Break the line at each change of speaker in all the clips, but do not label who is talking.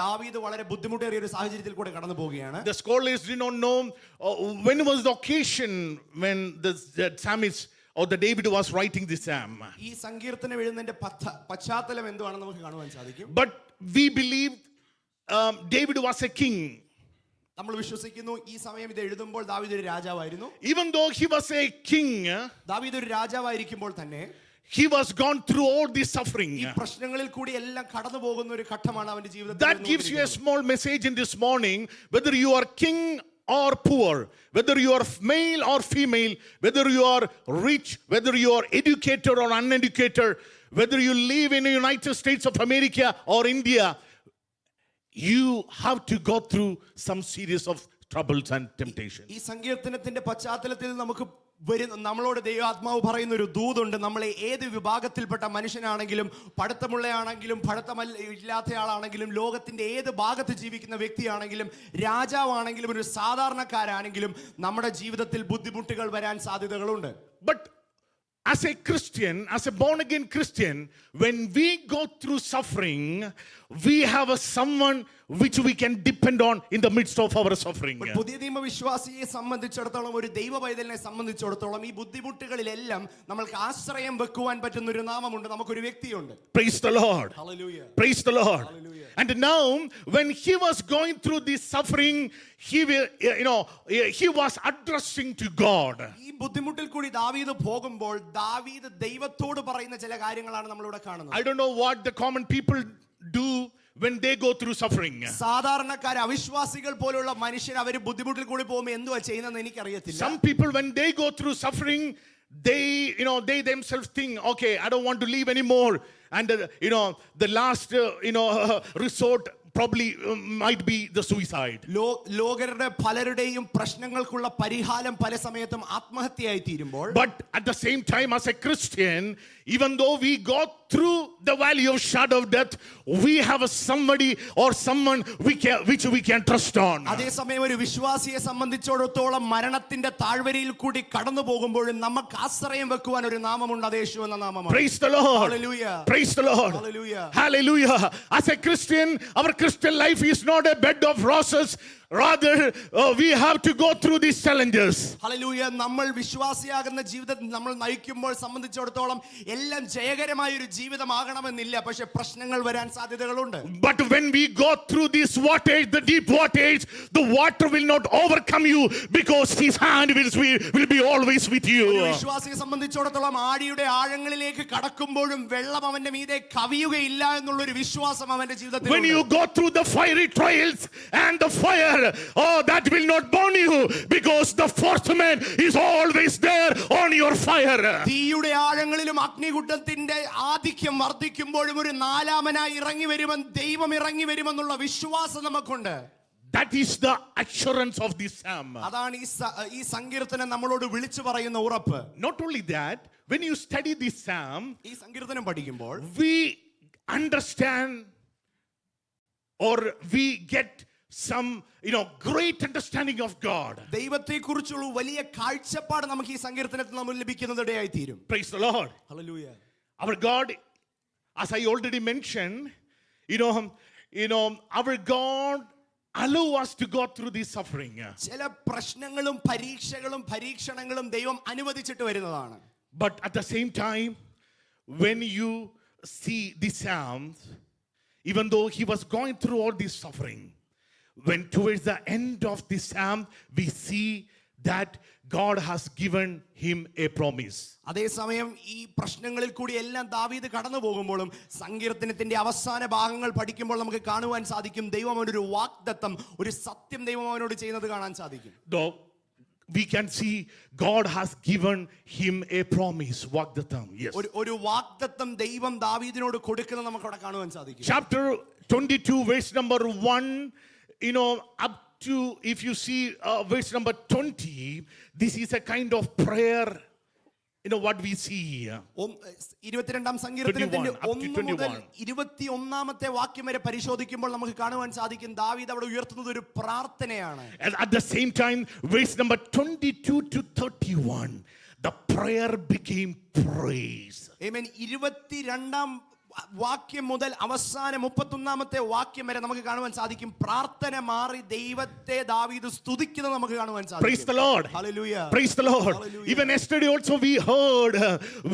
ദാവീദ് വളരെ ബുദ്ധിമുട്ടേറിയ ഒരു സാഹചര്യത്തിൽ കൂടെ കടന്നു പോവുകയാണ്.
The scholars did not know when was the occasion when the psalmist or the David was writing this psalm.
ഈ സങ്കീർത്തനം എഴുതുന്നതിന്റെ പശ്ചാത്തലം എന്തുവാണെന്ന് നമുക്ക് കാണുവാൻ സാധിക്കും.
But we believe David was a king.
നമ്മൾ വിശ്വസിക്കുന്നു ഈ സമയം ഇത് എഴുതുമ്പോൾ ദാവീദ് ഒരു രാജാവായിരുന്നു.
Even though he was a king,
ദാവീദ് ഒരു രാജാവായിരിക്കുമ്പോൾ തന്നെ
he was gone through all this suffering.
ഈ പ്രശ്നങ്ങളിൽ കൂടി എല്ലാം കടന്നു പോകുന്ന ഒരു ഘട്ടമാണ് അവന്റെ ജീവിതത്തിൽ.
That gives you a small message in this morning, whether you are king or poor, whether you are male or female, whether you are rich, whether you are educated or uneducated, whether you live in the United States of America or India, you have to go through some series of troubles and temptations.
ഈ സങ്കീർത്തനത്തിന്റെ പശ്ചാത്തലത്തിൽ നമുക്ക് നമ്മളോട് ദൈവാത്മാവ് പറയുന്ന ഒരു ദൂതുണ്ട്. നമ്മളെ ഏത് വിഭാഗത്തിൽപ്പെട്ട മനുഷ്യനാണെങ്കിലും, പഠിത്തമുള്ളയാണെങ്കിലും ഇല്ലാത്തയാളാണെങ്കിലും, ലോകത്തിന്റെ ഏത് ഭാഗത്ത് ജീവിക്കുന്ന വ്യക്തിയാണെങ്കിലും, രാജാവാണെങ്കിലും ഒരു സാധാരണക്കാരാണെങ്കിലും നമ്മുടെ ജീവിതത്തിൽ ബുദ്ധിമുട്ടുകൾ വരാൻ സാധ്യതകളുണ്ട്.
But as a Christian, as a born again Christian, when we go through suffering, we have someone which we can depend on in the midst of our suffering.
പുതിയ നിയമ വിശ്വാസിയെ സംബന്ധിച്ചിടത്തോളം, ഒരു ദൈവ പൈതലിനെ സംബന്ധിച്ചിടത്തോളം ഈ ബുദ്ധിമുട്ടുകളിലെല്ലാം നമ്മൾക്ക് ആശ്രയം വെക്കുവാൻ പറ്റുന്ന ഒരു നാമമുണ്ട്, നമുക്കൊരു വ്യക്തിയുണ്ട്.
Praise the Lord.
Hallelujah.
Praise the Lord.
Hallelujah.
And now when he was going through this suffering, he was addressing to God.
ഈ ബുദ്ധിമുട്ടിൽ കൂടി ദാവീദ് പോകുമ്പോൾ ദാവീദ് ദൈവത്തോട് പറയുന്ന ചില കാര്യങ്ങളാണ് നമ്മളിവിടെ കാണുന്നത്.
I don't know what the common people do when they go through suffering.
സാധാരണക്കാർ, അവിശ്വാസികൾ പോലുള്ള മനുഷ്യർ അവർ ബുദ്ധിമുട്ടിൽ കൂടി പോകുമ്പോൾ എന്തുവാ ചെയ്യുന്നതെന്ന് എനിക്കറിയത്തില്ല.
Some people when they go through suffering, they themselves think, okay, I don't want to live anymore, and the last resort probably might be the suicide.
ലോകരുടെ പലരുടെയും പ്രശ്നങ്ങൾക്കുള്ള പരിഹാരം പല സമയത്തും ആത്മഹത്യയായി തീരുമ്പോൾ,
but at the same time as a Christian, even though we go through the valley of shadow of death, we have somebody or someone which we can trust on.
അതേസമയം ഒരു വിശ്വാസിയെ സംബന്ധിച്ചിടത്തോളം മരണത്തിന്റെ താഴ്വരയിൽ കൂടി കടന്നു പോകുമ്പോഴും നമുക്ക് ആശ്രയം വെക്കുവാൻ ഒരു നാമമുണ്ട്, അത് യേശു എന്ന നാമമാണ്.
Praise the Lord.
Hallelujah.
Praise the Lord.
Hallelujah.
Hallelujah. As a Christian, our Christian life is not a bed of roses. Rather, we have to go through these challenges.
Hallelujah. നമ്മൾ വിശ്വാസിയാകുന്ന ജീവിതം നമ്മൾ നയിക്കുമ്പോൾ സംബന്ധിച്ചിടത്തോളം എല്ലാം ജയകരമായ ഒരു ജീവിതമാകണമെന്നില്ല, പക്ഷേ പ്രശ്നങ്ങൾ വരാൻ സാധ്യതകളുണ്ട്.
But when we go through this waters, the deep waters, the water will not overcome you because his hand will be always with you.
വിശ്വാസിയെ സംബന്ധിച്ചിടത്തോളം ആഴിയുടെ ആഴങ്ങളിലേക്ക് കടക്കുമ്പോഴും വെള്ളം അവന്റെ മീതെ കവിയുകയില്ല എന്നുള്ള ഒരു വിശ്വാസം അവന്റെ ജീവിതത്തിൽ.
When you go through the fiery trials and the fire, that will not burn you because the fourth man is always there on your fire.
തീയുടെ ആഴങ്ങളിലും അഗ്നികുണ്ഡത്തിന്റെ ആധിക്യം വർദ്ധിക്കുമ്പോഴും ഒരു നാലാമനായി ഇറങ്ങി വരുമെന്ന് ദൈവം ഇറങ്ങി വരുമെന്നുള്ള വിശ്വാസം നമുക്കുണ്ട്.
That is the assurance of this psalm.
അതാണ് ഈ സങ്കീർത്തനം നമ്മളോട് വിളിച്ചു പറയുന്ന ഉറപ്പ്.
Not only that, when you study this psalm,
ഈ സങ്കീർത്തനം പഠിക്കുമ്പോൾ
we understand or we get some great understanding of God.
ദൈവത്തെക്കുറിച്ചുള്ള വലിയ കാഴ്ചപ്പാട് നമുക്ക് ഈ സങ്കീർത്തനത്തിൽ നമ്മൾ ലഭിക്കുന്നതിടയായി തീരും.
Praise the Lord.
Hallelujah.
Our God, as I already mentioned, our God allow us to go through this suffering.
ചില പ്രശ്നങ്ങളും പരീക്ഷണങ്ങളും ദൈവം അനുവദിച്ചിട്ട് വരുന്നതാണ്.
But at the same time, when you see the Psalms, even though he was going through all this suffering, when towards the end of this psalm we see that God has given him a promise.
അതേസമയം ഈ പ്രശ്നങ്ങളിൽ കൂടി എല്ലാം ദാവീദ് കടന്നു പോകുമ്പോഴും സങ്കീർത്തനത്തിന്റെ അവസാന ഭാഗങ്ങൾ പഠിക്കുമ്പോൾ നമുക്ക് കാണുവാൻ സാധിക്കും ദൈവം അവനൊരു വാഗ്ദത്തം, ഒരു സത്യം ദൈവം അവനോട് ചെയ്യുന്നത് കാണാൻ സാധിക്കും.
Though we can see God has given him a promise, വാഗ്ദത്തം. Yes.
ഒരു വാഗ്ദത്തം ദൈവം ദാവീദിനോട് കൊടുക്കുന്നത് നമുക്ക് അവിടെ കാണുവാൻ സാധിക്കും.
Chapter 22 verse number 1, up to, if you see verse number 20, this is a kind of prayer, what we see here.
22-ാം സങ്കീർത്തനത്തിന്റെ 1 മുതൽ 21-ാമത്തെ വാക്യം വരെ പരിശോധിക്കുമ്പോൾ നമുക്ക് കാണുവാൻ സാധിക്കും ദാവീദ് അവിടെ ഉയർത്തുന്നത് ഒരു പ്രാർത്ഥനയാണ്.
And at the same time, verse number 22 to 31, the prayer became praise.
Amen. 22-ാം വാക്യം മുതൽ അവസാനം 31-ാമത്തെ വാക്യം വരെ നമുക്ക് കാണുവാൻ സാധിക്കും. പ്രാർത്ഥന മാറി ദൈവത്തെ ദാവീദ് സ്തുതിക്കുന്നത് നമുക്ക് കാണുവാൻ സാധിക്കും.
Praise the Lord.
Hallelujah.
Praise the Lord.
Hallelujah.
Even yesterday also we heard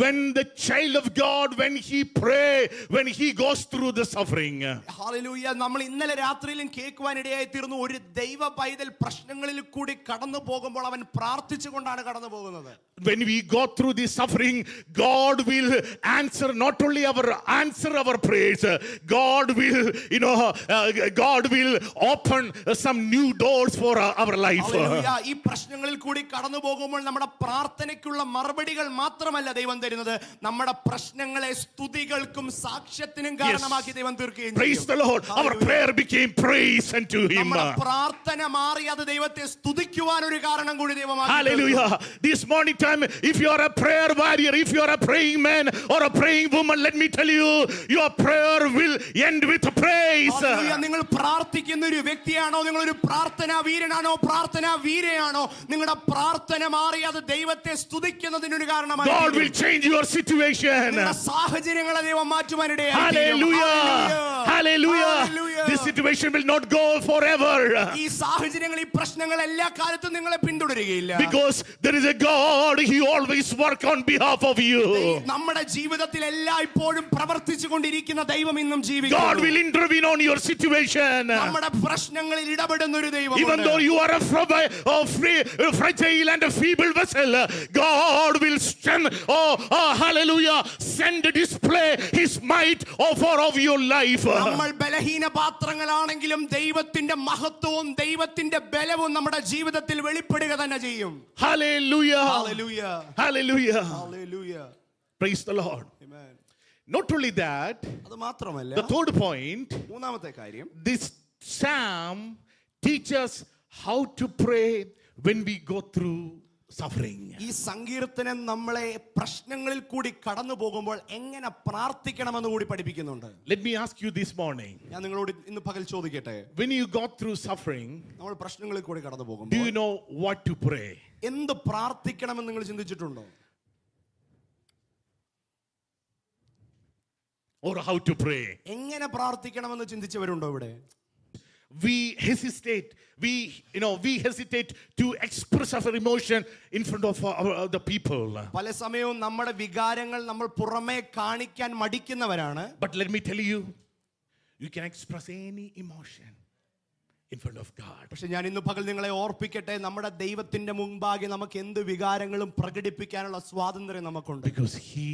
when the child of God, when he pray, when he goes through the suffering.
Hallelujah. നമ്മൾ ഇന്നലെ രാത്രിയിലും കേൾക്കുവാനിടയായി തീർന്നു. ഒരു ദൈവ പൈതൽ പ്രശ്നങ്ങളിൽ കൂടി കടന്നു പോകുമ്പോൾ അവൻ പ്രാർത്ഥിച്ചുകൊണ്ടാണ് കടന്നു പോകുന്നത്.
When we go through the suffering, God will answer not only our prayers. God will, God will open some new doors for our life.
Hallelujah. ഈ പ്രശ്നങ്ങളിൽ കൂടി കടന്നു പോകുമ്പോൾ നമ്മുടെ പ്രാർത്ഥനയ്ക്കുള്ള മറുപടികൾ മാത്രമല്ല ദൈവം തരുന്നത്, നമ്മുടെ പ്രശ്നങ്ങളെ സ്തുതികൾക്കും സാക്ഷ്യത്തിനും കാരണമാക്കി ദൈവം തീർക്കുകയും ചെയ്യും.
Praise the Lord. Our prayer became praise unto him.
നമ്മുടെ പ്രാർത്ഥന മാറി അത് ദൈവത്തെ സ്തുതിക്കുവാൻ ഒരു കാരണം കൂടി ദൈവമാക്കി.
Hallelujah. This morning time, if you are a prayer warrior, if you are a praying man or a praying woman, let me tell you, your prayer will end with praise.
Hallelujah. നിങ്ങൾ പ്രാർത്ഥിക്കുന്ന ഒരു വ്യക്തിയാണോ, നിങ്ങൾ ഒരു പ്രാർത്ഥനാ വീരനാണോ, പ്രാർത്ഥനാ വീരയാണോ, നിങ്ങളുടെ പ്രാർത്ഥന മാറി അത് ദൈവത്തെ സ്തുതിക്കുന്നതിന് ഒരു കാരണമായി.
God will change your situation.
നിങ്ങളുടെ സാഹചര്യങ്ങളെ ദൈവം മാറ്റുവാനിടയായി.
Hallelujah. Hallelujah. This situation will not go forever.
ഈ സാഹചര്യങ്ങൾ, ഈ പ്രശ്നങ്ങൾ എല്ലാ കാലത്തും നിങ്ങളെ പിന്തുടരുകയില്ല.
Because there is a God, he always work on behalf of you.
നമ്മുടെ ജീവിതത്തിൽ എല്ലായ്പ്പോഴും പ്രവർത്തിച്ചു കൊണ്ടിരിക്കുന്ന ദൈവം ഇന്നും ജീവിക്കുന്നു.
God will intervene on your situation.
നമ്മുടെ പ്രശ്നങ്ങളിൽ ഇടപെടുന്ന ഒരു ദൈവം.
Even though you are a fragile and a feeble vessel, God will hallelujah, send display his might of your life.
നമ്മൾ ബലഹീന പാത്രങ്ങളാണെങ്കിലും ദൈവത്തിന്റെ മഹത്വവും ദൈവത്തിന്റെ ബലവും നമ്മുടെ ജീവിതത്തിൽ വെളിപ്പെടുക തന്നെ ചെയ്യും.
Hallelujah.
Hallelujah.
Hallelujah.
Hallelujah.
Praise the Lord.
Amen.
Not only that,
അത് മാത്രമല്ല,
the third point,
മൂന്നാമത്തെ കാര്യം,
this psalm teaches how to pray when we go through suffering.
ഈ സങ്കീർത്തനം നമ്മളെ പ്രശ്നങ്ങളിൽ കൂടി കടന്നു പോകുമ്പോൾ എങ്ങനെ പ്രാർത്ഥിക്കണമെന്ന് കൂടി പഠിപ്പിക്കുന്നുണ്ട്.
Let me ask you this morning.
ഞാൻ നിങ്ങളോട് ഇന്ന് പകൽ ചോദിക്കട്ടെ,
When you go through suffering,
നമ്മൾ പ്രശ്നങ്ങളിൽ കൂടി കടന്നു
do
പോകുമ്പോൾ
you know what to pray?
എന്ത് പ്രാർത്ഥിക്കണമെന്ന് നിങ്ങൾ ചിന്തിച്ചിട്ടുണ്ടോ?
Or how to pray?
എങ്ങനെ പ്രാർത്ഥിക്കണമെന്ന് ചിന്തിച്ചവരുണ്ടോ ഇവിടെ?
We hesitate to express our emotion in front of the people.
പല സമയവും നമ്മുടെ വികാരങ്ങൾ നമ്മൾ പുറമേ കാണിക്കാൻ മടിക്കുന്നവരാണ്.
But let me tell you, you can express any emotion in front of God.
പക്ഷെ ഞാൻ ഇന്ന് പകൽ നിങ്ങളെ ഓർപ്പിക്കട്ടെ, നമ്മുടെ ദൈവത്തിന്റെ മുൻപാകെ നമുക്ക് എന്ത് വികാരങ്ങളും പ്രകടിപ്പിക്കാനുള്ള സ്വാതന്ത്ര്യം നമുക്കുണ്ട്.
Because he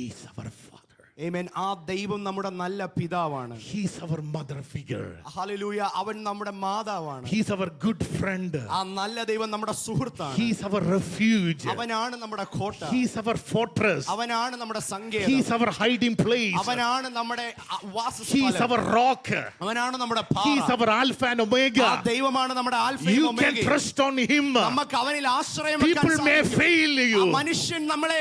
is our Father.
ആമേൻ. ആ ദൈവം നമ്മുടെ നല്ല പിതാവാണ്.
He is our mother figure.
Hallelujah. അവൻ നമ്മുടെ മാതാവാണ്.
He is our good friend.
ആ നല്ല ദൈവം നമ്മുടെ സുഹൃത്താണ്.
He is our refuge.
അവനാണ് നമ്മുടെ കോട്ട.
He is our fortress.
അവനാണ് നമ്മുടെ സങ്കേതം.
He is our hiding place.
അവനാണ് നമ്മുടെ വാസസ്ഥലം.
He is our rock.
അവനാണ് നമ്മുടെ പാറ.
He is our alpha and omega.
ആ ദൈവമാണ് നമ്മുടെ ആൽഫയും
You
ഒമേഗയും.
can trust on him.
നമുക്ക് അവനിൽ ആശ്രയം വെക്കാൻ
People may
സാധിക്കും.
fail you.
മനുഷ്യൻ നമ്മളെ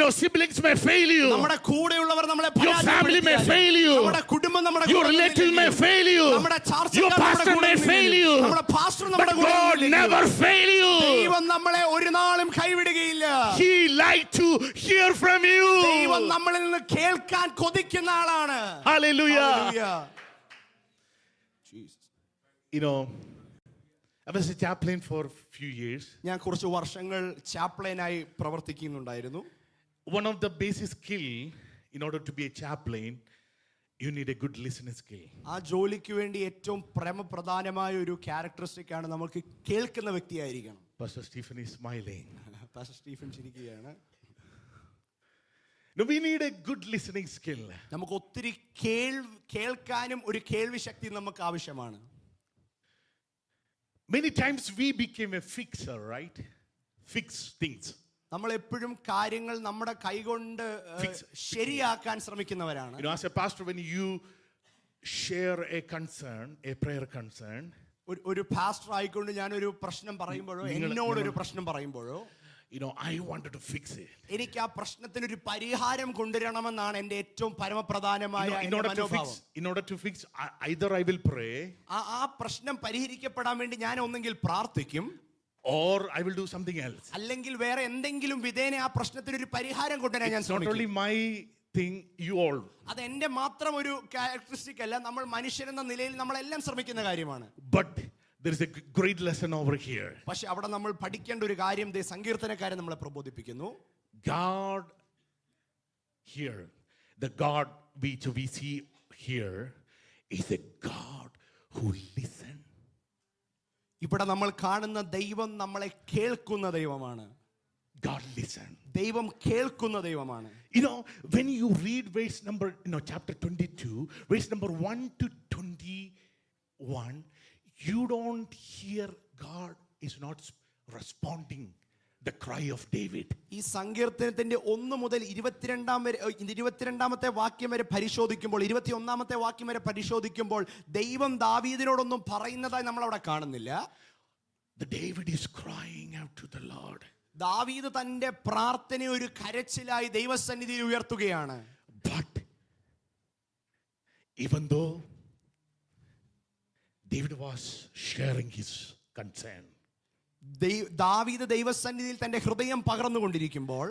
Your siblings may fail you.
നമ്മുടെ കൂടെയുള്ളവർ നമ്മളെ
Your family may fail you.
നമ്മുടെ കുടുംബം നമ്മുടെ
Your relative may fail you.
നമ്മുടെ
Your pastor may fail you.
നമ്മുടെ പാസ്റ്റർ
But
നമ്മുടെ
God never fail you.
ദൈവം നമ്മളെ ഒരു നാളും കൈവിടുകയില്ല.
He like to hear from you.
ദൈവം നമ്മളിൽ നിന്ന് കേൾക്കാൻ കൊതിക്കുന്ന ആളാണ്.
Hallelujah.
Jesus.
I was a chaplain for a few years.
ഞാൻ കുറച്ച് വർഷങ്ങൾ ചാപ്ലൈനായി പ്രവർത്തിക്കുന്നുണ്ടായിരുന്നു.
One of the basic skill in order to be a chaplain, you need a good listening skill.
ആ ജോലിക്ക് വേണ്ടി ഏറ്റവും പ്രധാനമായ ഒരു ക്യാരക്ടറിസ്റ്റിക് ആണ് നമുക്ക് കേൾക്കുന്ന വ്യക്തിയായിരിക്കണം.
Pastor Stephen is smiling.
Pastor Stephen ചിരിക്കുകയാണ്.
No, we need a good listening skill.
നമുക്ക് ഒത്തിരി കേൾക്കാനും ഒരു കേൾവി ശക്തി നമുക്ക് ആവശ്യമാണ്.
Many times we became a fixer, right? Fix things.
നമ്മൾ എപ്പോഴും കാര്യങ്ങൾ നമ്മുടെ കൈകൊണ്ട് ശരിയാക്കാൻ ശ്രമിക്കുന്നവരാണ്.
As a pastor, when you share a concern, a prayer concern,
ഒരു പാസ്റ്റർ ആയിക്കൊണ്ട് ഞാൻ ഒരു പ്രശ്നം പറയുമ്പോഴോ, എന്നോട് ഒരു പ്രശ്നം പറയുമ്പോഴോ,
I wanted to fix it.
എനിക്ക് ആ പ്രശ്നത്തിന് ഒരു പരിഹാരം കൊണ്ടുവരണമെന്നാണ് എൻ്റെ ഏറ്റവും പരമപ്രധാനമായ മനോഭാവം.
In order to fix, either I will pray,
ആ പ്രശ്നം പരിഹരിക്കപ്പെടാൻ വേണ്ടി ഞാൻ ഒന്നെങ്കിൽ പ്രാർത്ഥിക്കും,
or I will do something else.
അല്ലെങ്കിൽ വേറെ എന്തെങ്കിലും വിധേന ആ പ്രശ്നത്തിന് ഒരു പരിഹാരം കൊണ്ടുവരാൻ ഞാൻ
Not only
ശ്രമിക്കും.
my thing, you all.
അത് എന്റെ മാത്രം ഒരു ക്യാരക്ടറിസ്റ്റിക് അല്ല, നമ്മൾ മനുഷ്യരെന്ന നിലയിൽ നമ്മളെല്ലാം ശ്രമിക്കുന്ന കാര്യമാണ്.
But there is a great lesson over here.
പക്ഷെ അവിടെ നമ്മൾ പഠിക്കേണ്ട ഒരു കാര്യം സങ്കീർത്തനക്കാരൻ നമ്മളെ പ്രബോധിപ്പിക്കുന്നു.
God here, the God which we see here is a God who listens.
ഇവിടെ നമ്മൾ കാണുന്ന ദൈവം നമ്മളെ കേൾക്കുന്ന ദൈവമാണ്.
God listen.
ദൈവം കേൾക്കുന്ന ദൈവമാണ്.
You know, when you read verse number, chapter 22, verse number 1 to 21, you don't hear God is not responding the cry of David.
ഈ സങ്കീർത്തനത്തിന്റെ 1 മുതൽ 22-ാമത്തെ വാക്യം വരെ പരിശോധിക്കുമ്പോൾ, 21-ാമത്തെ വാക്യം വരെ പരിശോധിക്കുമ്പോൾ ദൈവം ദാവീദിനോടൊന്നും പറയുന്നതായി നമ്മൾ അവിടെ കാണുന്നില്ല.
The David is crying out to the Lord.
ദാവീദ് തന്റെ പ്രാർത്ഥന ഒരു കരച്ചിലായി ദൈവസന്നിധിയിൽ ഉയർത്തുകയാണ്.
But even though David was sharing his concern,
ദാവീദ് ദൈവസന്നിധിയിൽ തന്റെ ഹൃദയം പകർന്നുകൊണ്ടിരിക്കുമ്പോൾ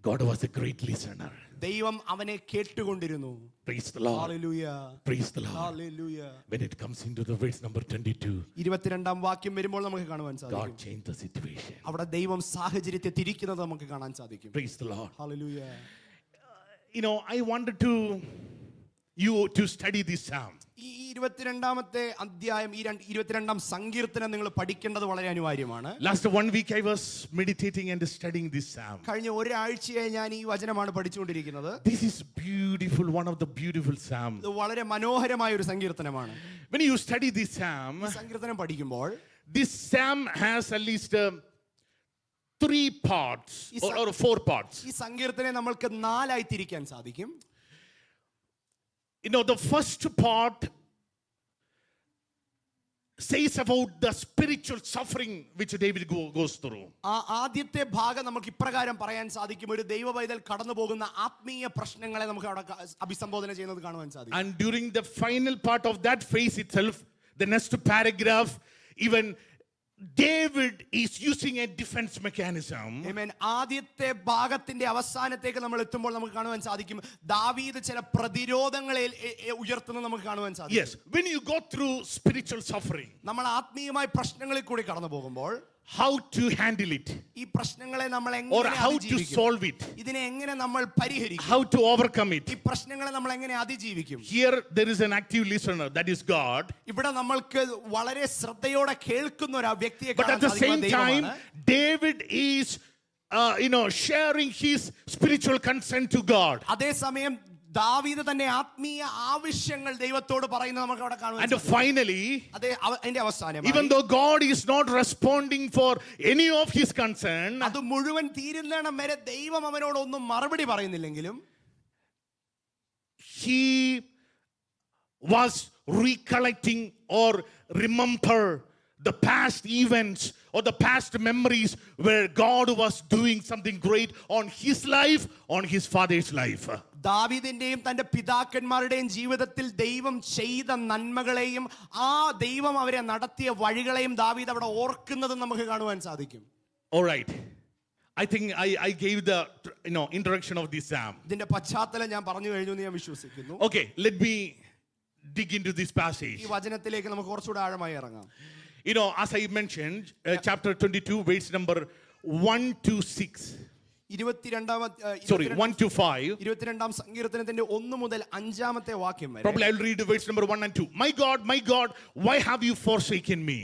God was a great listener.
ദൈവം അവനെ കേട്ടുകൊണ്ടിരുന്നു.
Praise the Lord.
Hallelujah.
Praise the Lord.
Hallelujah.
When it comes into the verse number 22,
22-ാം വാക്യം വരുമ്പോൾ നമുക്ക് കാണുവാൻ സാധിക്കും,
God changed the situation.
അവിടെ ദൈവം സാഹചര്യത്തെ തിരിക്കുന്നത് നമുക്ക് കാണാൻ സാധിക്കും.
Praise the Lord.
Hallelujah.
I wanted you to study this psalm.
ഈ 22-ാമത്തെ അധ്യായം, ഈ 22-ാം സങ്കീർത്തനം നിങ്ങൾ പഠിക്കേണ്ടത് വളരെ അനിവാര്യമാണ്.
Last 1 week I was meditating and studying this psalm.
കഴിഞ്ഞ ഒരാഴ്ചയായി ഞാൻ ഈ വചനമാണ് പഠിച്ചുകൊണ്ടിരിക്കുന്നത്.
This is beautiful, one of the beautiful psalms.
ഇത് വളരെ മനോഹരമായ ഒരു സങ്കീർത്തനമാണ്.
When you study this psalm,
ഈ സങ്കീർത്തനം പഠിക്കുമ്പോൾ
this psalm has at least 3 parts or 4 parts.
ഈ സങ്കീർത്തനെ നമ്മൾക്ക് 4 ആയി തിരിക്കാൻ സാധിക്കും.
The first part says about the spiritual suffering which David goes through.
ആദ്യത്തെ ഭാഗം നമുക്ക് ഇപ്രകാരം പറയാൻ സാധിക്കും, ഒരു ദൈവപൈതൽ കടന്നു പോകുന്ന ആത്മീയ പ്രശ്നങ്ങളെ നമുക്ക് അവിടെ അഭിസംബോധന ചെയ്യുന്നത് കാണുവാൻ സാധിക്കും.
And during the final part of that phase itself, the next paragraph, even David is using a defense mechanism.
Amen. ആദ്യത്തെ ഭാഗത്തിന്റെ അവസാനത്തേക്ക് നമ്മൾ എത്തുമ്പോൾ നമുക്ക് കാണുവാൻ സാധിക്കും, ദാവീദ് ചില പ്രതിരോധങ്ങളെ ഉയർത്തുന്നത് നമുക്ക് കാണുവാൻ സാധിക്കും.
Yes, when you go through spiritual suffering,
നമ്മൾ ആത്മീയമായ പ്രശ്നങ്ങളിൽ കൂടി കടന്നു പോകുമ്പോൾ
how to handle it,
ഈ പ്രശ്നങ്ങളെ നമ്മൾ
or
എങ്ങനെ
how to
അതിജീവിക്കും,
solve it,
ഇതിനെ എങ്ങനെ നമ്മൾ പരിഹരിക്കും,
how to overcome it.
ഈ പ്രശ്നങ്ങളെ നമ്മൾ എങ്ങനെ അതിജീവിക്കും.
Here there is an active listener, that is God.
ഇവിടെ നമ്മൾക്ക് വളരെ ശ്രദ്ധയോടെ കേൾക്കുന്ന ഒരു വ്യക്തിയെ
But at the same time, David is sharing his spiritual concern to God.
അതേസമയം ദാവീദ് തന്റെ ആത്മീയ ആവശ്യങ്ങൾ ദൈവത്തോട് പറയുന്നത് നമുക്ക് അവിടെ കാണുവാൻ
And
സാധിക്കും.
finally,
അതിന്റെ അവസാനം,
even though God is not responding for any of his concern,
അത് മുഴുവൻ തീരുന്നിടം വരെ ദൈവം അവനോട് ഒന്നും മറുപടി പറയുന്നില്ലെങ്കിലും
he was recollecting or remember the past events or the past memories where God was doing something great on his life, on his father's life.
ദാവീദിന്റെയും തന്റെ പിതാക്കന്മാരുടെയും ജീവിതത്തിൽ ദൈവം ചെയ്ത നന്മകളെയും ആ ദൈവം അവരെ നടത്തിയ വഴികളെയും ദാവീദ് അവിടെ ഓർക്കുന്നത് നമുക്ക് കാണുവാൻ സാധിക്കും.
All right, I think I gave the introduction of this psalm.
ഇതിന്റെ പശ്ചാത്തലം ഞാൻ പറഞ്ഞു കഴിഞ്ഞു എന്ന് ഞാൻ വിശ്വസിക്കുന്നു.
Okay, let me dig into this passage.
ഈ വചനത്തിലേക്ക് നമുക്ക് കുറച്ചുകൂടെ ആഴമായി ഇറങ്ങാം.
As I mentioned, chapter 22, verse number 1 to 6. 1 to 5.
22-ാം സങ്കീർത്തനത്തിന്റെ 1 മുതൽ 5-ാമത്തെ വാക്യം വരെ.
Probably I'll read verse number 1 and 2. My God, why have you forsaken me?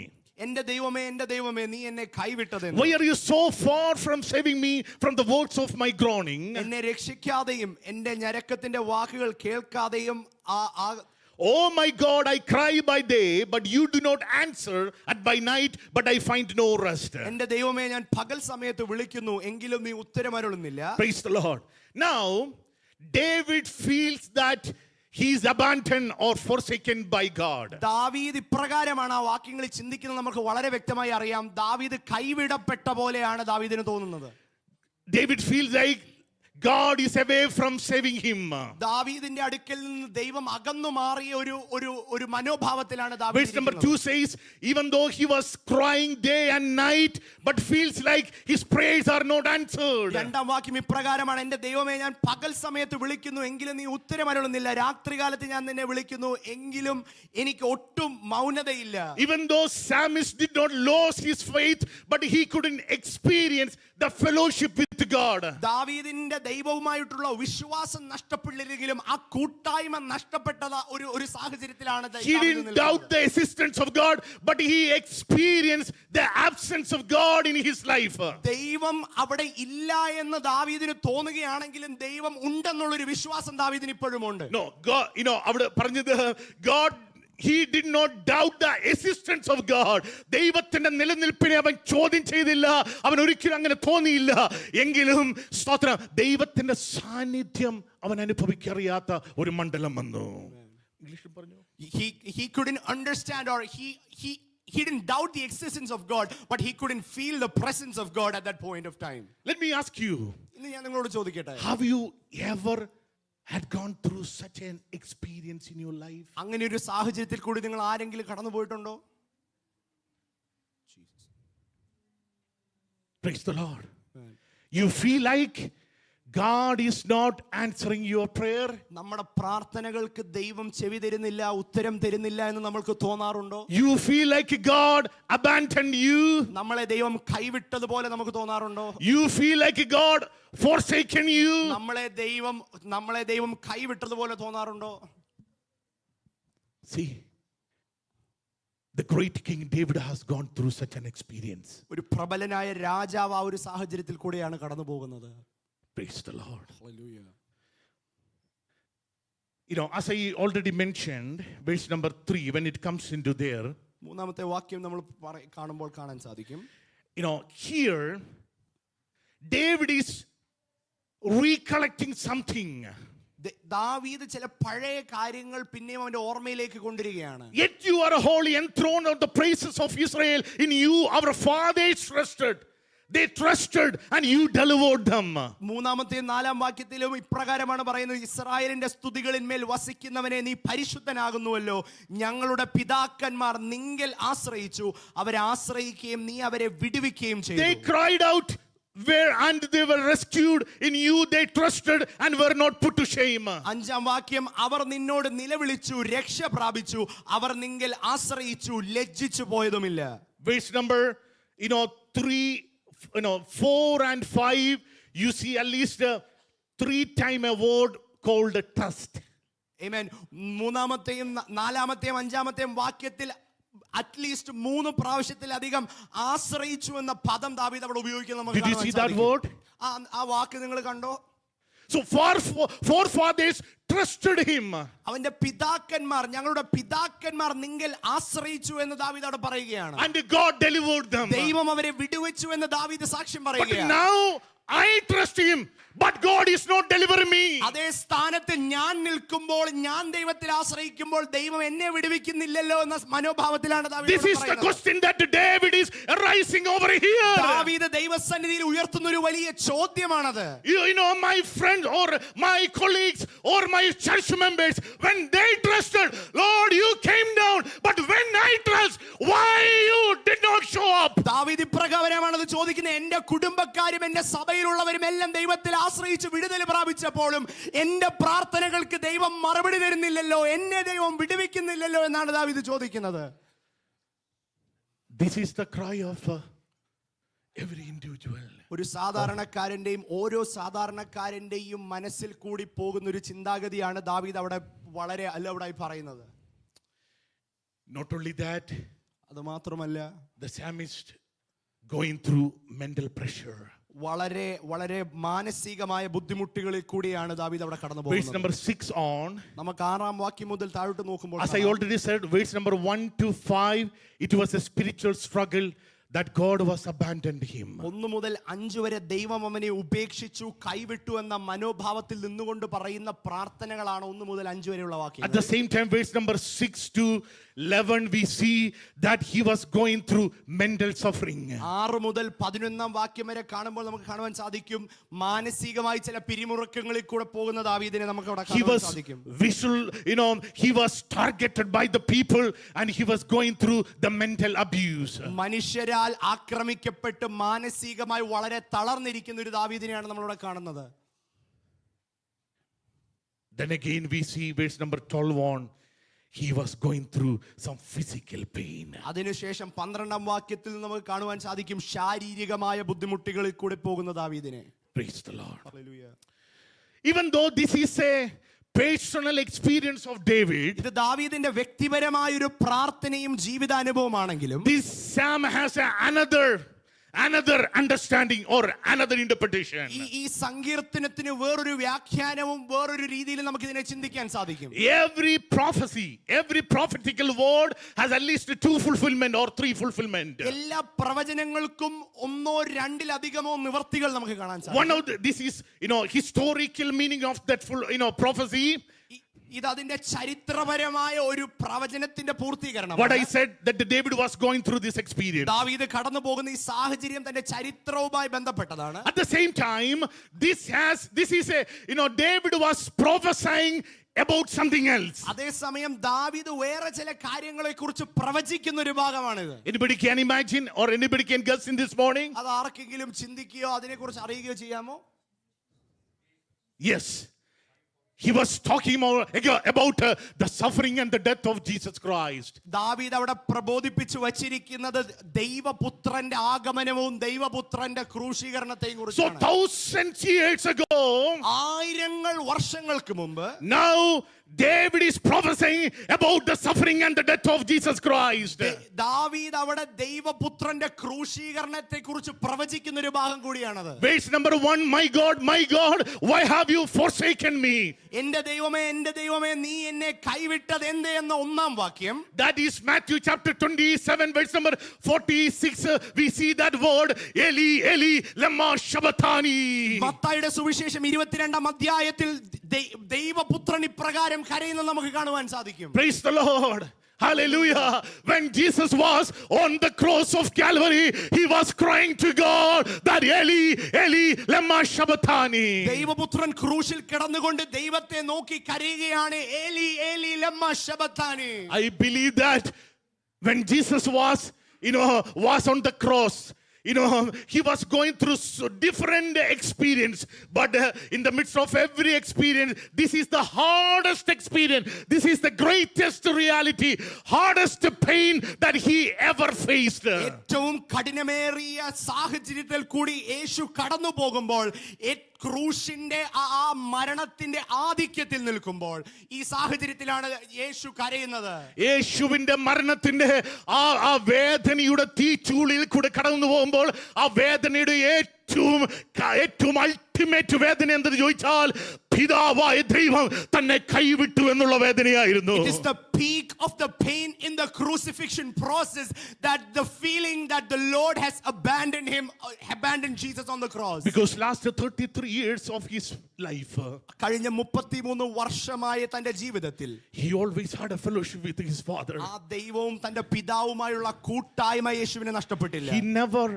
എന്റെ ദൈവമേ, നീ എന്നെ കൈവിട്ടതെന്ന്.
Why are you so far from saving me from the words of my groaning?
എന്നെ രക്ഷിക്കാതെയും എന്റെ ഞരക്കത്തിന്റെ വാക്കുകൾ കേൾക്കാതെയും
Oh my God, I cry by day, but you do not answer, and by night, but I find no rest.
എന്റെ ദൈവമേ, ഞാൻ പകൽ സമയത്ത് വിളിക്കുന്നു, എങ്കിലും നീ ഉത്തരമരുളുന്നില്ല.
Praise the Lord. Now, David feels that he is abandoned or forsaken by God.
ദാവീദ് ഇപ്രകാരമാണ് ആ വാക്യങ്ങളിൽ ചിന്തിക്കുന്നത് നമുക്ക് വളരെ വ്യക്തമായി അറിയാം. ദാവീദ് കൈവിടപ്പെട്ട പോലെയാണ് ദാവീദിന് തോന്നുന്നത്.
David feels like God is away from saving him.
ദാവീദിന്റെ അടുക്കൽ നിന്ന് ദൈവം അകന്നു മാറിയ ഒരു മനോഭാവത്തിലാണ്
Verse
ദാവീദ്
number
ഇരിക്കുന്നത്.
2 says, even though he was crying day and night, but feels like his prayers are not answered.
രണ്ടാം വാക്യം ഇപ്രകാരമാണ്, എന്റെ ദൈവമേ ഞാൻ പകൽ സമയത്ത് വിളിക്കുന്നു എങ്കിലും നീ ഉത്തരം അരുളുന്നില്ല, രാത്രികാലത്ത് ഞാൻ നിന്നെ വിളിക്കുന്നു എങ്കിലും എനിക്ക് ഒട്ടും മൗനതയില്ല.
Even though Psalmist did not lose his faith, but he couldn't experience the fellowship with God.
ദാവീദിന്റെ ദൈവവുമായിട്ടുള്ള വിശ്വാസം നഷ്ടപ്പെട്ടില്ലെങ്കിലും ആ കൂട്ടായ്മ നഷ്ടപ്പെട്ട ഒരു സാഹചര്യത്തിലാണ്
He didn't doubt the existence of God, but he experienced the absence of God in his life.
ദൈവം അവിടെ ഇല്ല എന്ന് ദാവീദിന് തോന്നുകയാണെങ്കിലും ദൈവം ഉണ്ടെന്നുള്ളൊരു വിശ്വാസം ദാവീദിന് ഇപ്പോഴും ഉണ്ട്.
No, God, അവിടെ പറഞ്ഞത് God, he did not doubt the existence of God. ദൈവത്തിന്റെ നിലനിൽപ്പിനെ അവൻ ചോദ്യം ചെയ്തില്ല, അവൻ ഒരിക്കലും അങ്ങനെ തോന്നിയില്ല. എങ്കിലും സ്തോത്രം, ദൈവത്തിന്റെ സാന്നിധ്യം അവൻ അനുഭവിക്കറിയാത്ത ഒരു മണ്ഡലം വന്നു. ഇംഗ്ലീഷിൽ പറഞ്ഞു,
he couldn't understand, or he didn't doubt the existence of God, but he couldn't feel the presence of God at that point of time.
Let me ask you,
ഇന്ന് ഞാൻ നിങ്ങളോട് ചോദിക്കട്ടെ,
have you ever had gone through such an experience in your life?
അങ്ങനെ ഒരു സാഹചര്യത്തിൽ കൂടി നിങ്ങൾ ആരെങ്കിലും കടന്നു പോയിട്ടുണ്ടോ?
Praise the Lord. You feel like God is not answering your prayer?
നമ്മുടെ പ്രാർത്ഥനകൾക്ക് ദൈവം ചെവി തരുന്നില്ല, ഉത്തരം തരുന്നില്ല എന്ന് നമ്മൾക്ക് തോന്നാറുണ്ടോ?
You feel like God abandoned you?
നമ്മളെ ദൈവം കൈവിട്ടതുപോലെ നമുക്ക് തോന്നാറുണ്ടോ?
You feel like God forsaken you?
നമ്മളെ ദൈവം കൈവിട്ടതുപോലെ തോന്നാറുണ്ടോ?
See, the great King David has gone through such an experience.
ഒരു പ്രബലനായ രാജാവ് ആ ഒരു സാഹചര്യത്തിൽ കൂടെയാണ് കടന്നു പോകുന്നത്.
Praise the Lord.
Hallelujah.
As I already mentioned, verse number 3, when it comes into there,
മൂന്നാമത്തെ വാക്യം നമ്മൾ കാണുമ്പോൾ കാണാൻ സാധിക്കും.
Here David is recollecting something.
ദാവീദ് ചില പഴയ കാര്യങ്ങൾ പിന്നെയും അവന്റെ ഓർമ്മയിലേക്ക് കൊണ്ടുവരികയാണ്.
Yet you are holy, enthroned on the praises of Israel. In you our fathers trusted. They trusted and you delivered them.
മൂന്നാമത്തെയും നാലാം വാക്യത്തിലും ഇപ്രകാരമാണ് പറയുന്നത്, ഇസ്രായേലിന്റെ സ്തുതികളിന്മേൽ വസിക്കുന്നവനെ നീ പരിശുദ്ധനാകുന്നുവല്ലോ, ഞങ്ങളുടെ പിതാക്കന്മാർ നിങ്കൽ ആശ്രയിച്ചു, അവരെ ആശ്രയിക്കുകയും നീ അവരെ വിടുവിക്കുകയും ചെയ്തു.
They cried out and they were rescued. In you they trusted and were not put to shame.
അഞ്ചാം വാക്യം, അവർ നിന്നോട് നിലവിളിച്ചു, രക്ഷ പ്രാപിച്ചു, അവർ നിങ്കൽ ആശ്രയിച്ചു, ലജ്ജിച്ചു പോയതുമില്ല.
Verse number 3, 4 and 5, you see at least a 3-time a word called trust.
Amen. മൂന്നാമത്തെയും നാലാമത്തെയും അഞ്ചാമത്തെയും വാക്യത്തിൽ അറ്റ്ലീസ്റ്റ് 3 പ്രാവശ്യത്തിലധികം ആശ്രയിച്ചു എന്ന പദം ദാവീദ് അവിടെ ഉപയോഗിക്കുന്നത്.
Did you see that word?
ആ വാക്ക് നിങ്ങൾ കണ്ടോ?
So forefathers trusted him.
അവന്റെ പിതാക്കന്മാർ, ഞങ്ങളുടെ പിതാക്കന്മാർ നിങ്കൽ ആശ്രയിച്ചു എന്ന് ദാവീദ് അവിടെ പറയുകയാണ്.
And God delivered them.
ദൈവം അവരെ വിടുവിച്ചു എന്ന് ദാവീദ് സാക്ഷ്യം
But
പറയുകയാണ്.
now I trust him, but God is not delivering me.
അതേ സ്ഥാനത്ത് ഞാൻ നിൽക്കുമ്പോൾ, ഞാൻ ദൈവത്തിൽ ആശ്രയിക്കുമ്പോൾ ദൈവം എന്നെ വിടുവിക്കുന്നില്ലല്ലോ എന്ന മനോഭാവത്തിലാണ് ദാവീദ്
This is the question that David is rising over here.
ദാവീദ് ദൈവസന്നിധിയിൽ ഉയർത്തുന്ന ഒരു വലിയ ചോദ്യമാണത്.
My friends or my colleagues or my church members, when they trusted, Lord, you came down, but when I trust, why you did not show up?
ദാവീദ് ഇപ്രകാരമാണത് ചോദിക്കുന്നത്. എന്റെ കുടുംബക്കാരും എന്റെ സഭയിലുള്ളവരും എല്ലാം ദൈവത്തിൽ ആശ്രയിച്ച് വിടുതൽ പ്രാപിച്ചപ്പോഴും എന്റെ പ്രാർത്ഥനകൾക്ക് ദൈവം മറുപടി തരുന്നില്ലല്ലോ, എന്നെ ദൈവം വിടുവിക്കുന്നില്ലല്ലോ എന്നാണ് ദാവീദ് ചോദിക്കുന്നത്.
This is the cry of every individual.
ഒരു സാധാരണക്കാരന്റെയും ഓരോ സാധാരണക്കാരന്റെയും മനസ്സിൽ കൂടി പോകുന്ന ഒരു ചിന്താഗതിയാണ് ദാവീദ് അവിടെ വളരെ അലൗഡായി പറയുന്നത്.
Not only that,
അത് മാത്രമല്ല,
the psalmist going through mental pressure.
വളരെ വളരെ മാനസികമായ ബുദ്ധിമുട്ടുകളിൽ കൂടിയാണ് ദാവീദ് അവിടെ കടന്നു
Verse
പോകുന്നത്.
number 6 on.
നമുക്ക് 6-ാം വാക്യം മുതൽ താഴോട്ട് നോക്കുമ്പോൾ,
As I already said, verse number 1 to 5, it was a spiritual struggle. that God was abandoned him.
1 മുതൽ 5 വരെ ദൈവം അവനെ ഉപേക്ഷിച്ചു, കൈവിട്ടു എന്ന മനോഭാവത്തിൽ നിന്നുകൊണ്ട് പറയുന്ന പ്രാർത്ഥനകളാണ് 1 മുതൽ 5 വരെയുള്ള
At
വാക്യങ്ങൾ.
the same time, verse number 6 to 11, we see that he was going through mental suffering.
6 മുതൽ 11 വാക്യം വരെ കാണുമ്പോൾ നമുക്ക് കാണുവാൻ സാധിക്കും മാനസികമായി ചില പിരിമുറുക്കങ്ങളിൽ കൂടെ പോകുന്ന ദാവീദിനെ നമുക്ക് അവിടെ
He
കാണുവാൻ
was
സാധിക്കും.
visual, he was targeted by the people and he was going through the mental abuse.
മനുഷ്യരാൽ ആക്രമിക്കപ്പെട്ട് മാനസികമായി വളരെ തളർന്നിരിക്കുന്ന ഒരു ദാവീദിനെയാണ് നമ്മളിവിടെ കാണുന്നത്.
Then again we see verse number 12 on, he was going through some physical pain.
അതിനുശേഷം 12 വാക്യത്തിൽ നമുക്ക് കാണുവാൻ സാധിക്കും ശാരീരികമായ ബുദ്ധിമുട്ടുകളിൽ കൂടെ പോകുന്ന ദാവീദിനെ.
Praise the Lord.
Hallelujah.
Even though this is a personal experience of David,
ഇത് ദാവീദിന്റെ വ്യക്തിപരമായ ഒരു പ്രാർത്ഥനയും ജീവിതാനുഭവമാണെങ്കിലും
this Psalm has another understanding or another interpretation.
ഈ സങ്കീർത്തനത്തിന് വേറൊരു വ്യാഖ്യാനവും വേറൊരു രീതിയിൽ നമുക്ക് ഇതിനെ ചിന്തിക്കാൻ സാധിക്കും.
Every prophecy, every prophetical word has at least 2 fulfillment or 3 fulfillment.
എല്ലാ പ്രവചനങ്ങൾക്കും 1 2 2 നിവർത്തികൾ നമുക്ക് കാണാൻ സാധിക്കും.
One of this is, historical meaning of that full, prophecy.
ഇത് അതിന്റെ ചരിത്രപരമായ ഒരു പ്രവചനത്തിന്റെ പൂർത്തീകരണം.
What I said, that David was going through this experience.
ദാവീദ് കടന്നു പോകുന്ന ഈ സാഹചര്യം തന്റെ ചരിത്രവുമായി ബന്ധപ്പെട്ടതാണ്.
At the same time, this is a, David was prophesying about something else.
അതേസമയം ദാവീദ് വേറെ ചില കാര്യങ്ങളെ കുറിച്ച് പ്രവചിക്കുന്ന ഒരു ഭാഗമാണിത്.
Anybody can imagine or anybody can guess in this morning?
അത് ആർക്കെങ്കിലും ചിന്തിക്കുകയോ അതിനെക്കുറിച്ച് അറിയുകയോ ചെയ്യാമോ?
Yes. He was talking about the suffering and the death of Jesus Christ.
ദാവീദ് അവിടെ പ്രബോധിപ്പിച്ചു വച്ചിരിക്കുന്നത് ദൈവപുത്രന്റെ ആഗമനവും ദൈവപുത്രന്റെ ക്രൂശീകരണത്തെയും
So
കുറിച്ചാണ്.
thousands years ago,
ആയിരങ്ങൾ വർഷങ്ങൾക്ക് മുമ്പ്
now David is prophesying about the suffering and the death of Jesus Christ.
ദാവീദ് അവിടെ ദൈവപുത്രന്റെ ക്രൂശീകരണത്തെ കുറിച്ച് പ്രവചിക്കുന്ന ഒരു ഭാഗം കൂടിയാണത്.
Verse number 1, my God, why have you forsaken me?
എന്റെ ദൈവമേ നീ എന്നെ കൈവിട്ടത് എന്തേ എന്ന 1 വാക്യം.
That is Matthew chapter 27 verse number 46. We see that word, Eli Eli lama sabachthani.
മത്തായിയുടെ സുവിശേഷം 22 അധ്യായത്തിൽ ദൈവപുത്രൻ ഇപ്രകാരം കരയുന്നത് നമുക്ക് കാണുവാൻ സാധിക്കും.
Praise the Lord. Hallelujah. When Jesus was on the cross of Calvary, he was crying to God that Eli Eli lama sabachthani.
ദൈവപുത്രൻ ക്രൂശിൽ കിടന്നുകൊണ്ട് ദൈവത്തെ നോക്കി കരയുകയാണ്, ഏലി ഏലി ലമ്മ ശബത്താനി.
I believe that when Jesus was on the cross, he was going through different experience, but in the midst of every experience, this is the hardest experience. This is the greatest reality, hardest pain that he ever faced.
ഏറ്റവും കഠിനമേറിയ സാഹചര്യത്തിൽ കൂടി യേശു കടന്നു പോകുമ്പോൾ, ക്രൂശിന്റെ ആ മരണത്തിന്റെ ആധിക്യത്തിൽ നിൽക്കുമ്പോൾ ഈ സാഹചര്യത്തിലാണ് യേശു കരയുന്നത്.
യേശുവിന്റെ മരണത്തിന്റെ ആ വേദനയുടെ തീച്ചൂളിൽ കൂടെ കടന്നു പോകുമ്പോൾ ആ വേദനയുടെ ഏറ്റവും അൾട്ടിമേറ്റ് വേദന എന്തെന്ന് ചോദിച്ചാൽ പിതാവായ ദൈവം തന്നെ കൈവിട്ടു എന്നുള്ള വേദനയായിരുന്നു.
It is the peak of the pain in the crucifixion process, that the feeling that the Lord has abandoned Jesus on the cross.
Because last 33 years of his life,
കഴിഞ്ഞ 33 വർഷമായ തന്റെ ജീവിതത്തിൽ
he always had a fellowship with his father.
ആ ദൈവവും തന്റെ പിതാവുമായുള്ള കൂട്ടായ്മ യേശുവിനെ നഷ്ടപ്പെട്ടില്ല.
He never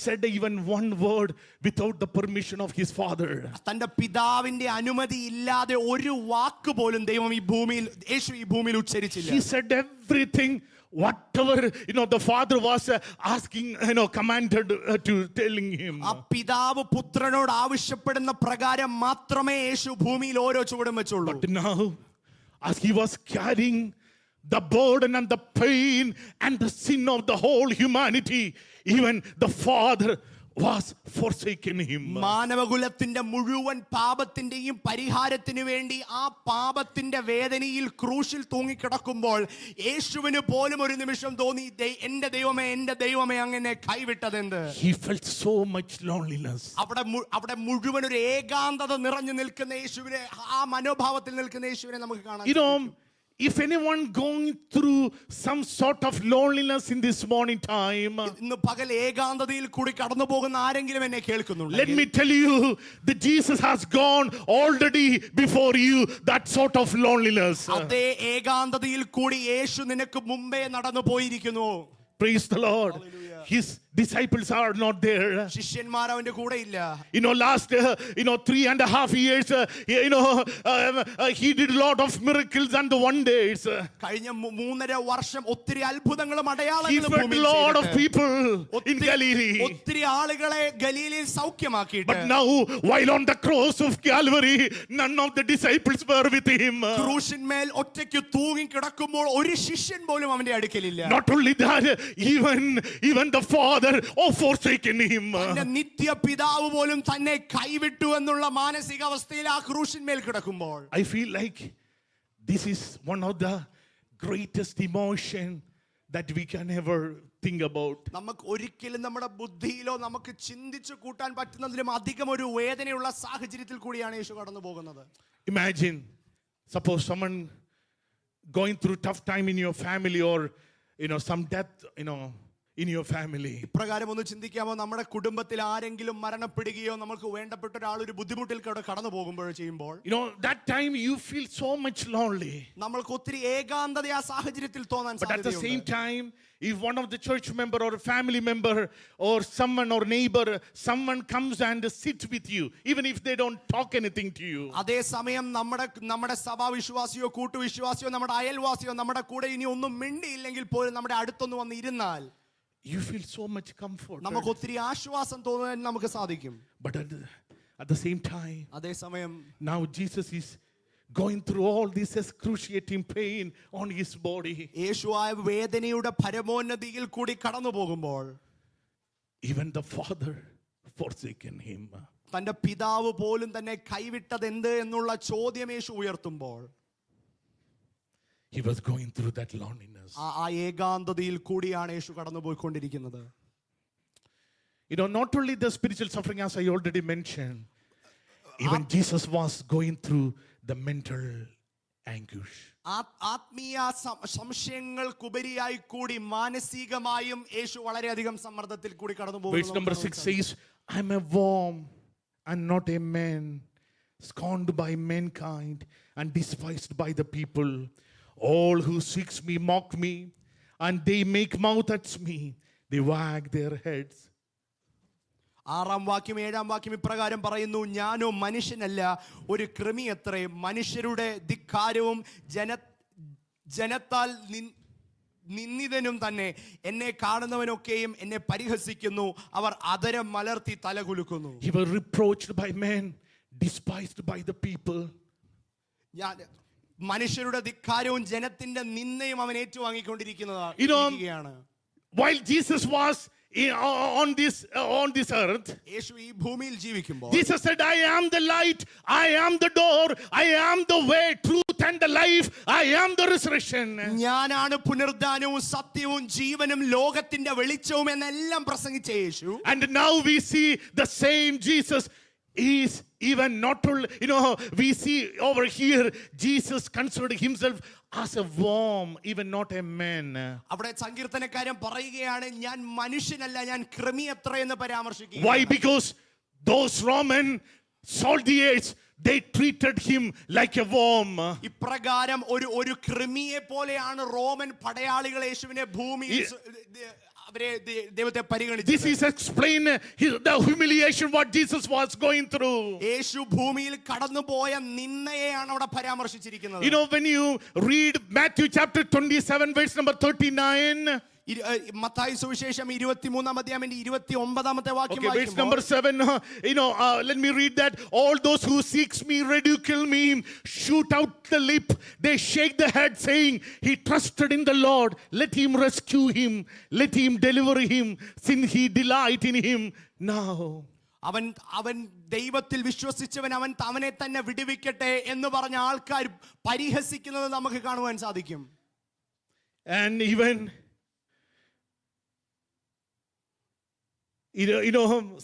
said even one word without the permission of his father.
തന്റെ പിതാവിന്റെ അനുമതി ഇല്ലാതെ ഒരു വാക്ക് പോലും യേശു ഈ ഭൂമിയിൽ ഉച്ചരിച്ചില്ല.
He said everything, whatever the father was asking, commanded to telling him.
ആ പിതാവ് പുത്രനോട് ആവശ്യപ്പെടുന്ന പ്രകാരം മാത്രമേ യേശു ഭൂമിയിൽ ഓരോ ചുവടും വെച്ചുള്ളൂ.
But now, as he was carrying the burden and the pain and the sin of the whole humanity, even the father was forsaken him.
മാനവകുലത്തിന്റെ മുഴുവൻ പാപത്തിന്റെയും പരിഹാരത്തിന് വേണ്ടി ആ പാപത്തിന്റെ വേദനയിൽ ക്രൂശിൽ തൂങ്ങിക്കിടക്കുമ്പോൾ യേശുവിന് പോലും ഒരു നിമിഷം തോന്നി, എന്റെ ദൈവമേ അങ്ങനെ കൈവിട്ടതെന്ത്.
He felt so much loneliness.
അവിടെ മുഴുവൻ ഒരു ഏകാന്തത നിറഞ്ഞു നിൽക്കുന്ന യേശുവിനെ, ആ മനോഭാവത്തിൽ നിൽക്കുന്ന യേശുവിനെ നമുക്ക് കാണാം.
if anyone going through some sort of loneliness in this morning time,
ഇന്ന് പകൽ ഏകാന്തതയിൽ കൂടി കടന്നു പോകുന്ന ആരെങ്കിലും എന്നെ കേൾക്കുന്നുണ്ട്,
let me tell you that Jesus has gone already before you that sort of loneliness.
അതേ ഏകാന്തതയിൽ കൂടി യേശു നിനക്ക് മുമ്പേ നടന്നു പോയിരിക്കുന്നു.
Praise the Lord. His disciples are not there.
ശിഷ്യന്മാർ അവന്റെ കൂടെ ഇല്ല.
Last 3.5 years, he did a lot of miracles and wonders.
കഴിഞ്ഞ 3.5 വർഷം ഒത്തിരി അത്ഭുതങ്ങളും
He
അടയാളങ്ങളും
fed a lot of people in Galilee.
ഒത്തിരി ആളുകളെ ഗലീലയിൽ സൗഖ്യമാക്കിയിട്ട്.
But now, while on the cross of Calvary, none of the disciples were with him.
ക്രൂശിന്മേൽ ഒറ്റയ്ക്ക് തൂങ്ങി കിടക്കുമ്പോൾ ഒരു ശിഷ്യൻ പോലും അവന്റെ അടുക്കലില്ല.
Not only that, even the Father forsaken him.
നിത്യ പിതാവ് പോലും തന്നെ കൈവിട്ടു എന്നുള്ള മാനസികാവസ്ഥയിൽ ആ ക്രൂശിന്മേൽ കിടക്കുമ്പോൾ
I feel like this is one of the greatest emotion that we can ever think about.
നമുക്ക് ഒരിക്കലും നമ്മുടെ ബുദ്ധിയിലോ നമുക്ക് ചിന്തിച്ചു കൂട്ടാൻ പറ്റുന്നതിലും അധികം ഒരു വേദനയുള്ള സാഹചര്യത്തിൽ കൂടിയാണ് യേശു കടന്നു പോകുന്നത്.
Imagine, suppose someone going through tough time in your family, or some death, in your family.
ഇപ്രകാരം ഒന്ന് ചിന്തിക്കാമോ, നമ്മുടെ കുടുംബത്തിൽ ആരെങ്കിലും മരണപ്പെടുകയോ നമുക്ക് വേണ്ടപ്പെട്ട ഒരാൾ ഒരു ബുദ്ധിമുട്ടിൽ കടന്നു പോകുമ്പോഴോ ചെയ്യുമ്പോൾ,
that time you feel so much lonely.
നമ്മൾക്ക് ഒത്തിരി ഏകാന്തത ആ സാഹചര്യത്തിൽ തോന്നാൻ
But at the same
സാധ്യതയുണ്ട്.
time, if one of the church member or a family member or someone or neighbor, someone comes and sit with you, even if they don't talk anything to you.
അതേസമയം നമ്മുടെ സഭാവിശ്വാസിയോ കൂട്ടുവിശ്വാസിയോ നമ്മുടെ അയൽവാസിയോ നമ്മുടെ കൂടെ ഇനി ഒന്നും മിണ്ടിയില്ലെങ്കിൽ പോലും നമ്മുടെ അടുത്തൊന്ന് വന്ന് ഇരുന്നാൽ
You feel so much comfort.
നമുക്ക് ഒത്തിരി ആശ്വാസം തോന്നാൻ നമുക്ക് സാധിക്കും.
But at the same time,
അതേസമയം
now Jesus is going through all this excruciating pain on his body.
യേശു ആ വേദനയുടെ പരമോന്നതിയിൽ കൂടി കടന്നു പോകുമ്പോൾ
Even the Father forsaken him.
തന്റെ പിതാവ് പോലും തന്നെ കൈവിട്ടത് എന്ത് എന്നുള്ള ചോദ്യം യേശു ഉയർത്തുമ്പോൾ
He was going through that loneliness.
ആ ഏകാന്തതയിൽ കൂടിയാണ് യേശു കടന്നു പോയിക്കൊണ്ടിരിക്കുന്നത്.
Not only the spiritual suffering, as I already mentioned, even Jesus was going through the mental anguish.
ആത്മീയ സംശയങ്ങൾക്കുപരിയായി കൂടി മാനസികമായും യേശു വളരെയധികം സമ്മർദ്ദത്തിൽ കൂടി കടന്നു
Verse number 6 says, I'm a worm and not a man, scorned by mankind and despised by the people. All who seeks me mock me, and they make mouth at me. They wag their heads.
6-ാം വാക്യം 7-ാം വാക്യം ഇപ്രകാരം പറയുന്നു, ഞാനോ മനുഷ്യനല്ല, ഒരു കൃമിയത്രേ. മനുഷ്യരുടെ ധിക്കാരവും ജനത്താൽ നിന്ദിതനും തന്നെ. എന്നെ കാണുന്നവനൊക്കെയും എന്നെ പരിഹസിക്കുന്നു, അവർ അധരം മലർത്തി തലകുലുക്കുന്നു.
He was reproached by men, despised by the people.
മനുഷ്യരുടെ ധിക്കാരവും ജനത്തിന്റെ നിന്ദയും അവൻ ഏറ്റുവാങ്ങിക്കൊണ്ടിരിക്കുന്നതാണ്.
While Jesus was on this earth,
യേശു ഈ ഭൂമിയിൽ ജീവിക്കുമ്പോൾ
Jesus said, I am the light, I am the door, I am the way, truth and the life, I am the resurrection.
ഞാനാണ് പുനരുദ്ധാനവും സത്യവും ജീവനും ലോകത്തിന്റെ വെളിച്ചവും എന്നെല്ലാം പ്രസംഗിച്ച യേശു.
And now we see the same Jesus is even not only, we see over here Jesus considered himself as a worm, even not a man.
അവിടെ സങ്കീർത്തനക്കാരൻ പറയുകയാണ്, ഞാൻ മനുഷ്യനല്ല, ഞാൻ കൃമിയത്ര എന്ന് പരാമർശിക്കുക.
Why? Because those Roman soldiers, they treated him like a worm.
ഇപ്രകാരം ഒരു കൃമിയെ പോലെയാണ് റോമൻ പടയാളികൾ യേശുവിനെ ഭൂമിയിൽ ദൈവത്തെ പരിഗണിച്ചത്.
This is explain the humiliation what Jesus was going through.
യേശു ഭൂമിയിൽ കടന്നുപോയ നിന്ദയെയാണ് അവിടെ പരാമർശിച്ചിരിക്കുന്നത്.
When you read Matthew chapter 27 verse number 39,
Mathai സുവിശേഷം 23-ാം അധ്യായം 29-ാമത്തെ വാക്യം
okay, verse number 7, let me read that. All those who seeks me ridicule me, shoot out the lip, they shake the head, saying, he trusted in the Lord, let him rescue him, let him deliver him, since he delight in him now.
അവൻ ദൈവത്തിൽ വിശ്വസിച്ചവൻ അവനെ തന്നെ വിടുവിക്കട്ടെ എന്ന് പറഞ്ഞ ആൾക്കാർ പരിഹസിക്കുന്നത് നമുക്ക് കാണുവാൻ സാധിക്കും.
And even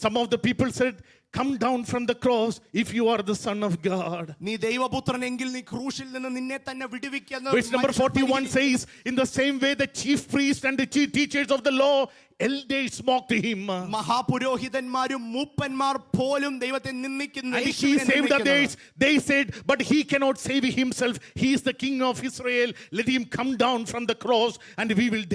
some of the people said, come down from the cross if you are the Son of God.
നീ ദൈവപുത്രനെങ്കിൽ നീ ക്രൂശിൽ നിന്ന് നിന്നെ തന്നെ വിടുവിക്കുന്ന
Verse number 41 says, in the same way the chief priests and the chief teachers of the law, elders mocked him.
മഹാപുരോഹിതന്മാരും മൂപ്പന്മാർ പോലും ദൈവത്തെ നിന്ദിക്കുന്നു.
And he saved others. They said, but he cannot save himself. He is the King of Israel. Let him come down from the cross and we will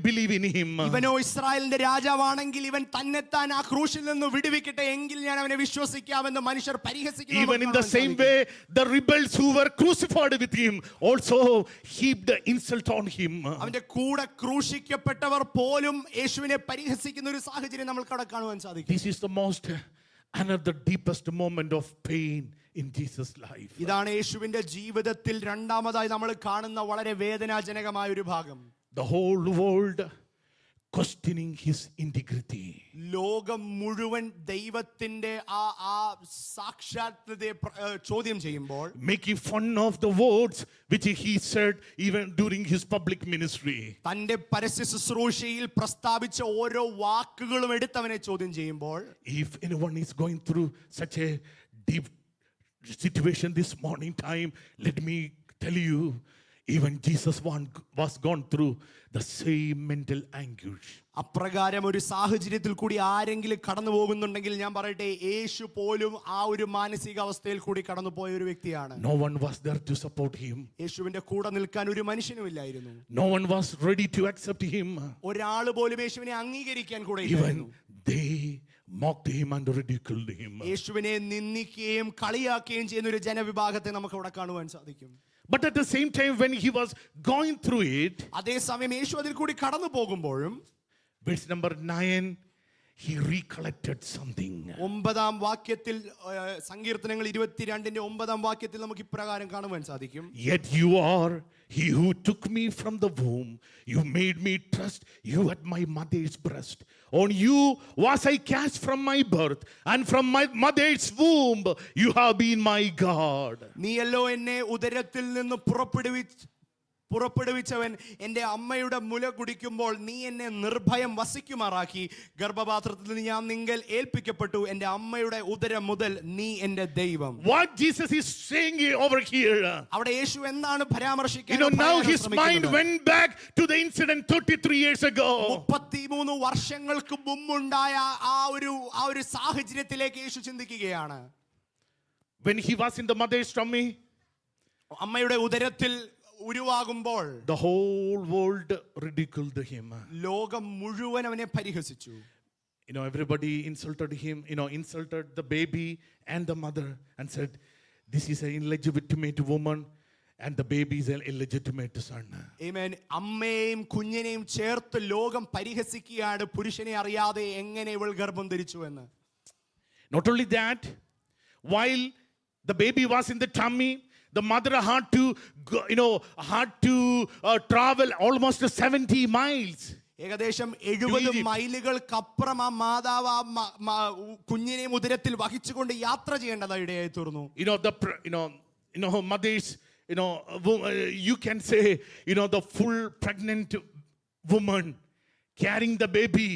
believe in him.
ഇവനോ ഇസ്രായേലിന്റെ രാജാവാണെങ്കിൽ ഇവൻ തന്നെത്താൻ ആ ക്രൂശിൽ നിന്ന് വിടുവിക്കട്ടെ, എങ്കിൽ ഞാൻ അവനെ വിശ്വസിക്കാമെന്ന് മനുഷ്യർ പരിഹസിക്കുന്നു.
Even in the same way, the rebels who were crucified with him also heaped insult on him.
അവന്റെ കൂടെ ക്രൂശിക്കപ്പെട്ടവർ പോലും യേശുവിനെ പരിഹസിക്കുന്ന ഒരു സാഹചര്യം നമുക്ക് അവിടെ കാണുവാൻ സാധിക്കും.
This is the most another deepest moment of pain in Jesus' life.
ഇതാണ് യേശുവിന്റെ ജീവിതത്തിൽ രണ്ടാമതായി നമ്മൾ കാണുന്ന വളരെ വേദനാജനകമായ ഒരു ഭാഗം.
The whole world questioning his integrity.
ലോകം മുഴുവൻ ദൈവത്തിന്റെ ആ സാക്ഷാത്മതയെ ചോദ്യം ചെയ്യുമ്പോൾ,
making fun of the words which he said even during his public ministry.
തന്റെ പരസ്യ ശുശ്രൂഷയിൽ പ്രസ്താവിച്ച ഓരോ വാക്കുകളും എടുത്തവനെ ചോദ്യം ചെയ്യുമ്പോൾ,
if anyone is going through such a deep situation this morning time, let me tell you, even Jesus was gone through the same mental anguish.
അപ്രകാരം ഒരു സാഹചര്യത്തിൽ കൂടി ആരെങ്കിലും കടന്നു പോകുന്നുണ്ടെങ്കിൽ ഞാൻ പറയട്ടെ, യേശു പോലും ആ ഒരു മാനസികാവസ്ഥയിൽ കൂടി കടന്നു പോയ ഒരു വ്യക്തിയാണ്.
No one was there to support him.
യേശുവിന്റെ കൂടെ നിൽക്കാൻ ഒരു മനുഷ്യനും ഇല്ലായിരുന്നു.
No one was ready to accept him.
ഒരാൾ പോലും യേശുവിനെ അംഗീകരിക്കാൻ കൂടെ
Even
ഇല്ലായിരുന്നു.
they mocked him and ridiculed him.
യേശുവിനെ നിന്ദിക്കുകയും കളിയാക്കുകയും ചെയ്യുന്ന ഒരു ജനവിഭാഗത്തെ നമുക്ക് അവിടെ കാണുവാൻ സാധിക്കും.
But at the same time, when he was going through it,
അതേസമയം യേശു അതിൽ കൂടി കടന്നു പോകുമ്പോഴും,
verse number 9, he recollected something.
9-ാം വാക്യത്തിൽ, സങ്കീർത്തനങ്ങൾ 22-ന്റെ 9-ാം വാക്യത്തിൽ നമുക്ക് ഇപ്രകാരം കാണുവാൻ സാധിക്കും.
Yet you are he who took me from the womb. You made me trust you at my mother's breast. On you was I cast from my birth, and from my mother's womb you have been my God.
നീയല്ലോ എന്നെ ഉദരത്തിൽ നിന്ന് പുറപ്പെടുവിച്ചവൻ, എൻ്റെ അമ്മയുടെ മുല കുടിക്കുമ്പോൾ നീ എന്നെ നിർഭയം വസിക്കുമാറാക്കി. ഗർഭപാത്രത്തിൽ നിന്ന് ഞാൻ നിങ്കൽ ഏൽപ്പിക്കപ്പെട്ടു, എൻ്റെ അമ്മയുടെ ഉദരം മുതൽ നീ എൻ്റെ ദൈവം.
What Jesus is saying over here,
അവിടെ യേശു എന്താണ് പരാമർശിക്കാൻ?
now his mind went back to the incident 33 years ago.
33 വർഷങ്ങൾക്ക് മുമ്പുണ്ടായ ആ ഒരു സാഹചര്യത്തിലേക്ക് യേശു ചിന്തിക്കുകയാണ്.
When he was in the mother's tummy,
അമ്മയുടെ ഉദരത്തിൽ ഉരുവാകുമ്പോൾ,
the whole world ridiculed him.
ലോകം മുഴുവൻ അവനെ പരിഹസിച്ചു.
Everybody insulted him, insulted the baby and the mother and said, this is an illegitimate woman and the baby is an illegitimate son.
Amen. അമ്മയെയും കുഞ്ഞിനെയും ചേർത്ത് ലോകം പരിഹസിക്കുകയാണ്, പുരുഷനെ അറിയാതെ എങ്ങനെ ഇവൾ ഗർഭം ധരിച്ചു എന്ന്.
Not only that, while the baby was in the tummy, the mother had to travel almost 70 miles.
ഏകദേശം 70 മൈലുകൾക്കപ്പുറം ആ മാതാവ് കുഞ്ഞിനെയും ഉദരത്തിൽ വഹിച്ചുകൊണ്ട് യാത്ര ചെയ്യേണ്ടതായി ഇടയായി തീർന്നു.
Mothers, you can say, the full pregnant woman carrying the baby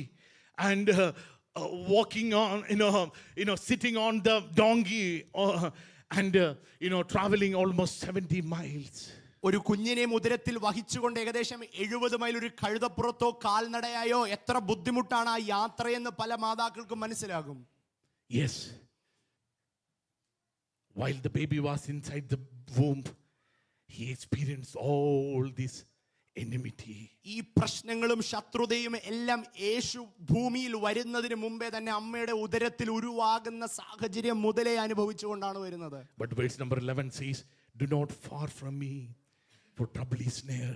and walking on, sitting on the donkey and traveling almost 70 miles.
ഒരു കുഞ്ഞിനെ ഉദരത്തിൽ വഹിച്ചുകൊണ്ട് ഏകദേശം 70 മൈൽ ഒരു കഴുതപ്പുറത്തോ കാൽനടയായോ എത്ര ബുദ്ധിമുട്ടാണ് ആ യാത്രയെന്ന് പല മാതാക്കൾക്കും മനസ്സിലാകും.
Yes. While the baby was inside the womb, he experienced all this enmity.
ഈ പ്രശ്നങ്ങളും ശത്രുതയും എല്ലാം യേശു ഭൂമിയിൽ വരുന്നതിന് മുമ്പേ തന്നെ അമ്മയുടെ ഉദരത്തിൽ ഉരുവാകുന്ന സാഹചര്യം മുതലേ അനുഭവിച്ചുകൊണ്ടാണ് വരുന്നത്.
But verse number 11 says, do not far from me, for trouble is near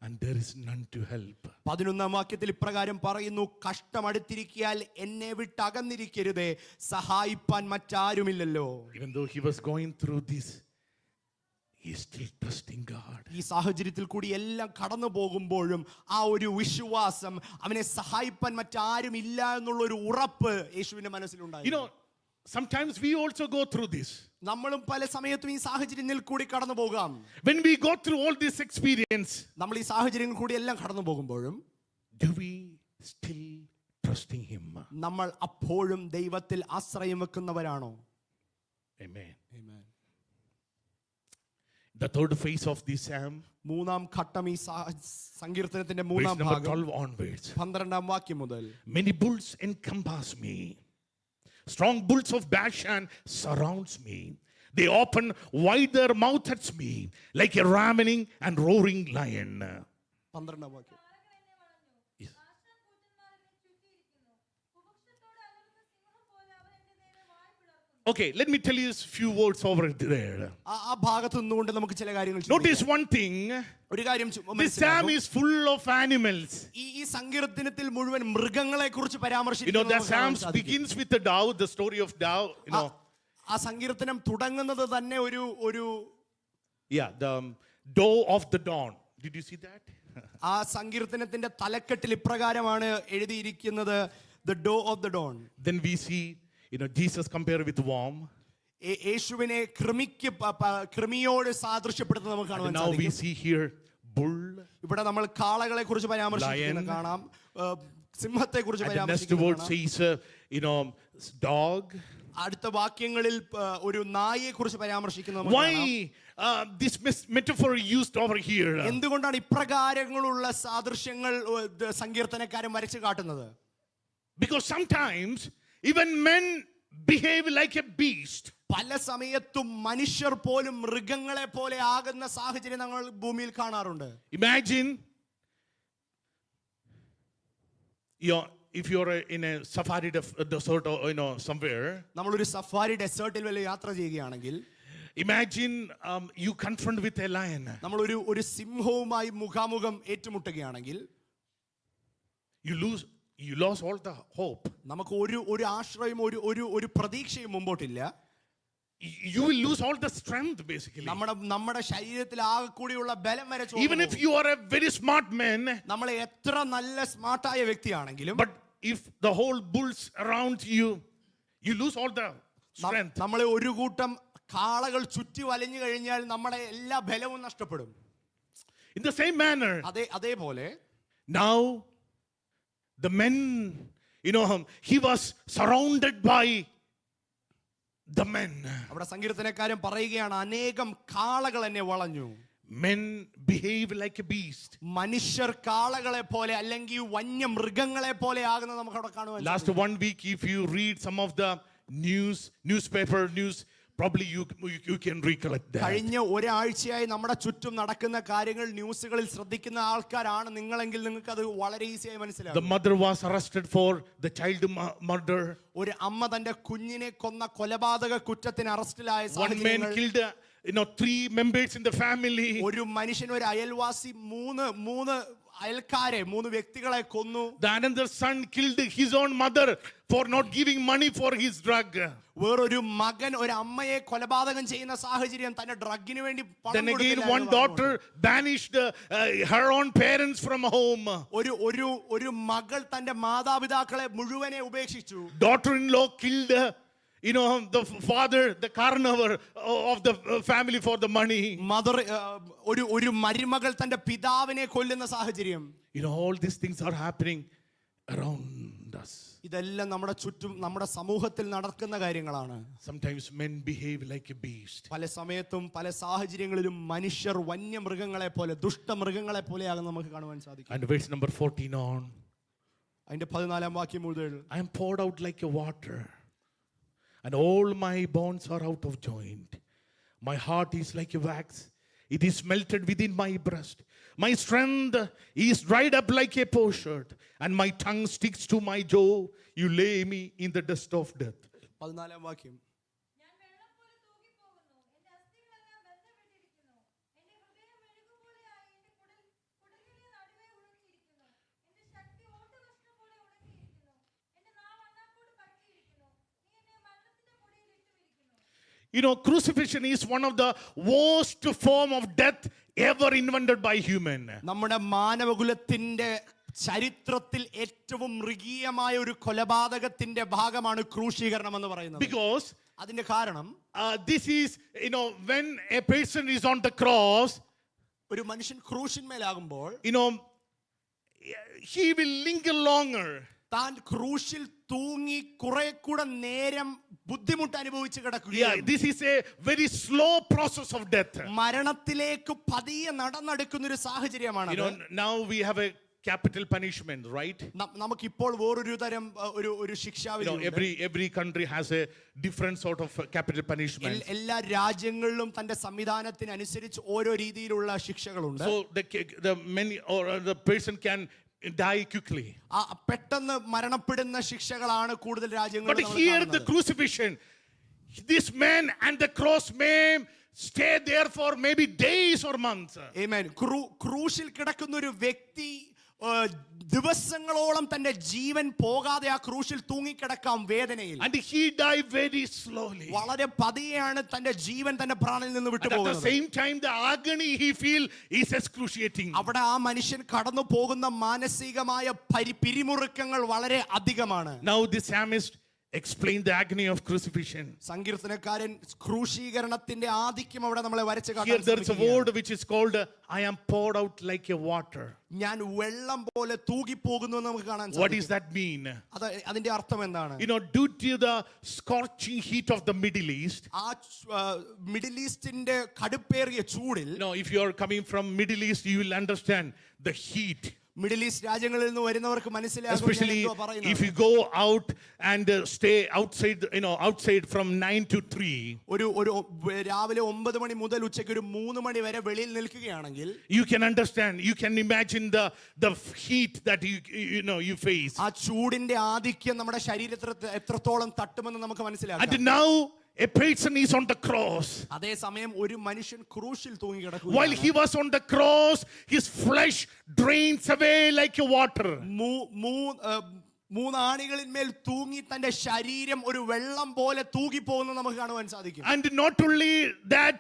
and there is none to help.
11-ാം വാക്യത്തിൽ ഇപ്രകാരം പറയുന്നു, കഷ്ടം അടുത്തിരിക്കിയാൽ എന്നെ വിട്ട് അകന്നിരിക്കരുതേ, സഹായിപ്പാൻ മറ്റാരുമില്ലല്ലോ.
Even though he was going through this, he is still trusting God.
ഈ സാഹചര്യത്തിൽ കൂടി എല്ലാം കടന്നു പോകുമ്പോഴും ആ ഒരു വിശ്വാസം, അവനെ സഹായിപ്പാൻ മറ്റാരും ഇല്ല എന്നുള്ള ഒരു ഉറപ്പ് യേശുവിന്റെ മനസ്സിലുണ്ടായിരുന്നു.
Sometimes we also go through this.
നമ്മളും പല സമയത്തും ഈ സാഹചര്യത്തിൽ കൂടി കടന്നു പോകാം.
When we go through all this experience,
നമ്മൾ ഈ സാഹചര്യങ്ങൾ കൂടി എല്ലാം കടന്നു പോകുമ്പോഴും
do we still trusting Him?
നമ്മൾ അപ്പോഴും ദൈവത്തിൽ ആശ്രയം വെക്കുന്നവരാണോ?
Amen.
Amen.
The third phase of this psalm,
മൂന്നാം ഘട്ടം ഈ സങ്കീർത്തനത്തിന്റെ
verse
മൂന്നാം
number
ഭാഗം
12 onwards.
12-ാം വാക്യം മുതൽ.
Many bulls encompass me. Strong bulls of Bashan surrounds me. They open wide their mouth at me like a ravening and roaring lion.
12-ാം വാക്യം.
Yes. Okay, let me tell you a few words over there.
ആ ഭാഗത്ത് നിന്നുകൊണ്ട് നമുക്ക് ചില കാര്യങ്ങൾ
Notice one thing.
ഒരു കാര്യം
This psalm
മനസ്സിലാക്കൂ.
is full of animals.
ഈ സങ്കീർത്തനത്തിൽ മുഴുവൻ മൃഗങ്ങളെ കുറിച്ച്
You know, the
പരാമർശിക്കുന്നു.
psalm begins with the dove, the story of dove. You know,
ആ സങ്കീർത്തനം തുടങ്ങുന്നത് തന്നെ ഒരു
yeah, the doe of the dawn. Did you see that?
ആ സങ്കീർത്തനത്തിന്റെ തലക്കെട്ടിൽ ഇപ്രകാരമാണ് എഴുതിയിരിക്കുന്നത്, the doe of the dawn.
Then we see, you know, Jesus compared with worm.
യേശുവിനെ കൃമിയോട് സാദൃശ്യപ്പെടുത്തുന്നത് നമുക്ക് കാണുവാൻ
And now we
സാധിക്കും.
see here bull.
ഇവിടെ നമ്മൾ കാളകളെ കുറിച്ച് പരാമർശിക്കുന്നത്
Lion.
കാണാം, സിംഹത്തെ കുറിച്ച്
And the next
പരാമർശിക്കുന്നത്
word
കാണാം.
says, you know, dog.
അടുത്ത വാക്യങ്ങളിൽ ഒരു നായയെ കുറിച്ച് പരാമർശിക്കുന്നത് നമുക്ക് കാണാം.
Why this metaphor used over here?
എന്തുകൊണ്ടാണ് ഇപ്രകാരങ്ങളുള്ള സാദൃശ്യങ്ങൾ സങ്കീർത്തനക്കാരൻ വരച്ചു കാട്ടുന്നത്?
Because sometimes even men behave like a beast.
പല സമയത്തും മനുഷ്യർ പോലും മൃഗങ്ങളെ പോലെ ആകുന്ന സാഹചര്യം നമ്മൾ ഭൂമിയിൽ കാണാറുണ്ട്.
Imagine, if you're in a safari desert or, you know, somewhere.
നമ്മളൊരു സഫാരി ഡെസേർട്ടിൽ വല്ല യാത്ര ചെയ്യുകയാണെങ്കിൽ
Imagine you confront with a lion.
നമ്മളൊരു സിംഹവുമായി മുഖാമുഖം ഏറ്റുമുട്ടുകയാണെങ്കിൽ
You lost all the hope.
നമുക്ക് ഒരു ആശ്രയം ഒരു പ്രതീക്ഷയും മുമ്പോട്ടില്ല.
You will lose all the strength basically.
നമ്മുടെ ശരീരത്തിൽ ആകെ കൂടിയുള്ള ബലം വരെ
Even if you are a very smart man,
നമ്മൾ എത്ര നല്ല സ്മാർട്ടായ വ്യക്തിയാണെങ്കിലും,
but if the whole bulls around you, you lose all the strength.
നമ്മളെ ഒരു കൂട്ടം കാളകൾ ചുറ്റി വലഞ്ഞു കഴിഞ്ഞാൽ നമ്മുടെ എല്ലാ ബലവും നഷ്ടപ്പെടും.
In the same manner,
അതേപോലെ
now the men, you know, he was surrounded by the men.
അവിടെ സങ്കീർത്തനക്കാരൻ പറയുകയാണ്, അനേകം കാളകൾ എന്നെ വളഞ്ഞു.
Men behave like a beast.
മനുഷ്യർ കാളകളെ പോലെ അല്ലെങ്കിൽ വന്യമൃഗങ്ങളെ പോലെ ആകുന്നത് നമുക്ക് അവിടെ കാണുവാൻ
Last
സാധിക്കും.
1 week, if you read some of the newspaper news, probably you can recollect that.
കഴിഞ്ഞ ഒരാഴ്ചയായി നമ്മുടെ ചുറ്റും നടക്കുന്ന കാര്യങ്ങൾ ന്യൂസുകളിൽ ശ്രദ്ധിക്കുന്ന ആൾക്കാരാണ് നിങ്ങളെങ്കിൽ നിങ്ങൾക്ക് അത് വളരെ ഈസിയായി
The
മനസ്സിലാകും.
mother was arrested for the child murder.
ഒരു അമ്മ തന്റെ കുഞ്ഞിനെ കൊന്ന കൊലപാതക കുറ്റത്തിന് അറസ്റ്റിലായ
One man
സാഹചര്യങ്ങൾ.
killed, 3 members in the family.
ഒരു മനുഷ്യൻ, ഒരു അയൽവാസി മൂന്ന് അയൽക്കാരെ, 3 വ്യക്തികളെ കൊന്നു.
The another son killed his own mother for not giving money for his drug.
വേറൊരു മകൻ ഒരു അമ്മയെ കൊലപാതകം ചെയ്യുന്ന സാഹചര്യം, തന്റെ ഡ്രഗിന് വേണ്ടി പണം
Then again,
കൊടുത്തില്ല
one daughter banished her own parents from home.
ഒരു മകൾ തന്റെ മാതാപിതാക്കളെ മുഴുവനെ ഉപേക്ഷിച്ചു.
Daughter-in-law killed, the father, the carnival of the family for the money.
ഒരു മരുമകൾ തന്റെ പിതാവിനെ കൊല്ലുന്ന സാഹചര്യം.
All these things are happening around us.
ഇതെല്ലാം നമ്മുടെ ചുറ്റും നമ്മുടെ സമൂഹത്തിൽ നടക്കുന്ന കാര്യങ്ങളാണ്.
Sometimes men behave like a beast.
പല സമയത്തും പല സാഹചര്യങ്ങളിലും മനുഷ്യർ വന്യമൃഗങ്ങളെ പോലെ, ദുഷ്ടമൃഗങ്ങളെ പോലെയാകുന്ന നമുക്ക് കാണുവാൻ സാധിക്കും.
And verse number 14 on.
അതിന്റെ 14-ാം വാക്യം മുതൽ,
I am poured out like a water, and all my bones are out of joint. My heart is like a wax. It is melted within my breast. My strength is dried up like a potsherd, and my tongue sticks to my jaw. You lay me in the dust of death.
14-ാം വാക്യം,
Crucifixion is one of the worst form of death ever invented by human.
നമ്മുടെ മാനവകുലത്തിന്റെ ചരിത്രത്തിൽ ഏറ്റവും മൃഗീയമായ ഒരു കൊലപാതകത്തിന്റെ ഭാഗമാണ് ക്രൂശീകരണം എന്ന് പറയുന്നത്.
Because
അതിന്റെ കാരണം,
this is, when a person is on the cross,
ഒരു മനുഷ്യൻ ക്രൂശിന്മേലാകുമ്പോൾ
he will linger longer.
താൻ ക്രൂശിൽ തൂങ്ങി കുറെ കൂടെ നേരം ബുദ്ധിമുട്ട് അനുഭവിച്ച്
Yeah,
കിടക്കുകയാണ്.
this is a very slow process of death.
മരണത്തിലേക്ക് പതിയെ നടന്നെടുക്കുന്ന ഒരു സാഹചര്യമാണ്.
You know, now we have a capital punishment, right?
നമുക്കിപ്പോൾ വേറൊരു തരം ഒരു
You
ശിക്ഷാവിധി
know, every country has a different sort of capital punishment.
എല്ലാ രാജ്യങ്ങളിലും തന്റെ സംവിധാനത്തിനനുസരിച്ച് ഓരോ രീതിയിലുള്ള ശിക്ഷകളുണ്ട്.
So the many or the person can die quickly.
പെട്ടെന്ന് മരണപ്പെടുന്ന ശിക്ഷകളാണ് കൂടുതൽ
But
രാജ്യങ്ങളിൽ നമ്മൾ
here the
കാണുന്നത്.
crucifixion, this man and the cross may stay there for maybe days or months.
Amen. ക്രൂശിൽ കിടക്കുന്ന ഒരു വ്യക്തി ദിവസങ്ങളോളം തന്റെ ജീവൻ പോകാതെ ആ ക്രൂശിൽ തൂങ്ങിക്കിടക്കാം വേദനയിൽ.
And he died very slowly.
വളരെ പതിയെയാണ് തന്റെ ജീവൻ തന്റെ പ്രാണനിൽ നിന്ന്
And at the
വിട്ടുപോകുന്നത്.
same time, the agony he feel is excruciating.
അവിടെ ആ മനുഷ്യൻ കടന്നു പോകുന്ന മാനസികമായ പിരിമുറുക്കങ്ങൾ വളരെ അധികമാണ്.
Now the psalmist explained the agony of crucifixion.
സങ്കീർത്തനക്കാരൻ ക്രൂശീകരണത്തിന്റെ ആധിക്യം അവിടെ നമ്മളെ വരച്ച്
Here
കാട്ടാൻ
there is a
ശ്രമിക്കുകയാണ്.
word which is called I am poured out like a water.
ഞാൻ വെള്ളം പോലെ തൂകിപ്പോകുന്നു എന്ന് നമുക്ക് കാണാൻ
What
സാധിക്കും.
does that mean?
അതിന്റെ അർത്ഥം എന്താണ്?
You know, due to the scorching heat of the Middle East.
ആ മിഡിൽ ഈസ്റ്റിന്റെ കടുപ്പേറിയ ചൂടിൽ,
You know, if you are coming from Middle East, you will understand the heat.
Middle east രാജ്യങ്ങളിൽ നിന്ന് വരുന്നവർക്ക് മനസ്സിലാകും
Especially if you go out and stay outside from 9 to 3.
ഒരു രാവിലെ 9 മണി മുതൽ ഉച്ചയ്ക്ക് ഒരു 3 മണി വരെ വെളിയിൽ നിൽക്കുകയാണെങ്കിൽ
You can understand, you can imagine the heat that you face.
ആ ചൂടിന്റെ ആധിക്യം നമ്മുടെ ശരീരത്തിൽ എത്രത്തോളം തട്ടുമെന്ന് നമുക്ക് മനസ്സിലാക്കാം.
And now a person is on the cross.
അതേസമയം ഒരു മനുഷ്യൻ ക്രൂശിൽ തൂങ്ങി
While
കിടക്കുകയാണ്.
he was on the cross, his flesh drains away like a water.
മൂന്നാണികളിന്മേൽ തൂങ്ങി തന്റെ ശരീരം ഒരു വെള്ളം പോലെ തൂകിപ്പോകുന്നത് നമുക്ക് കാണുവാൻ സാധിക്കും.
And not only that,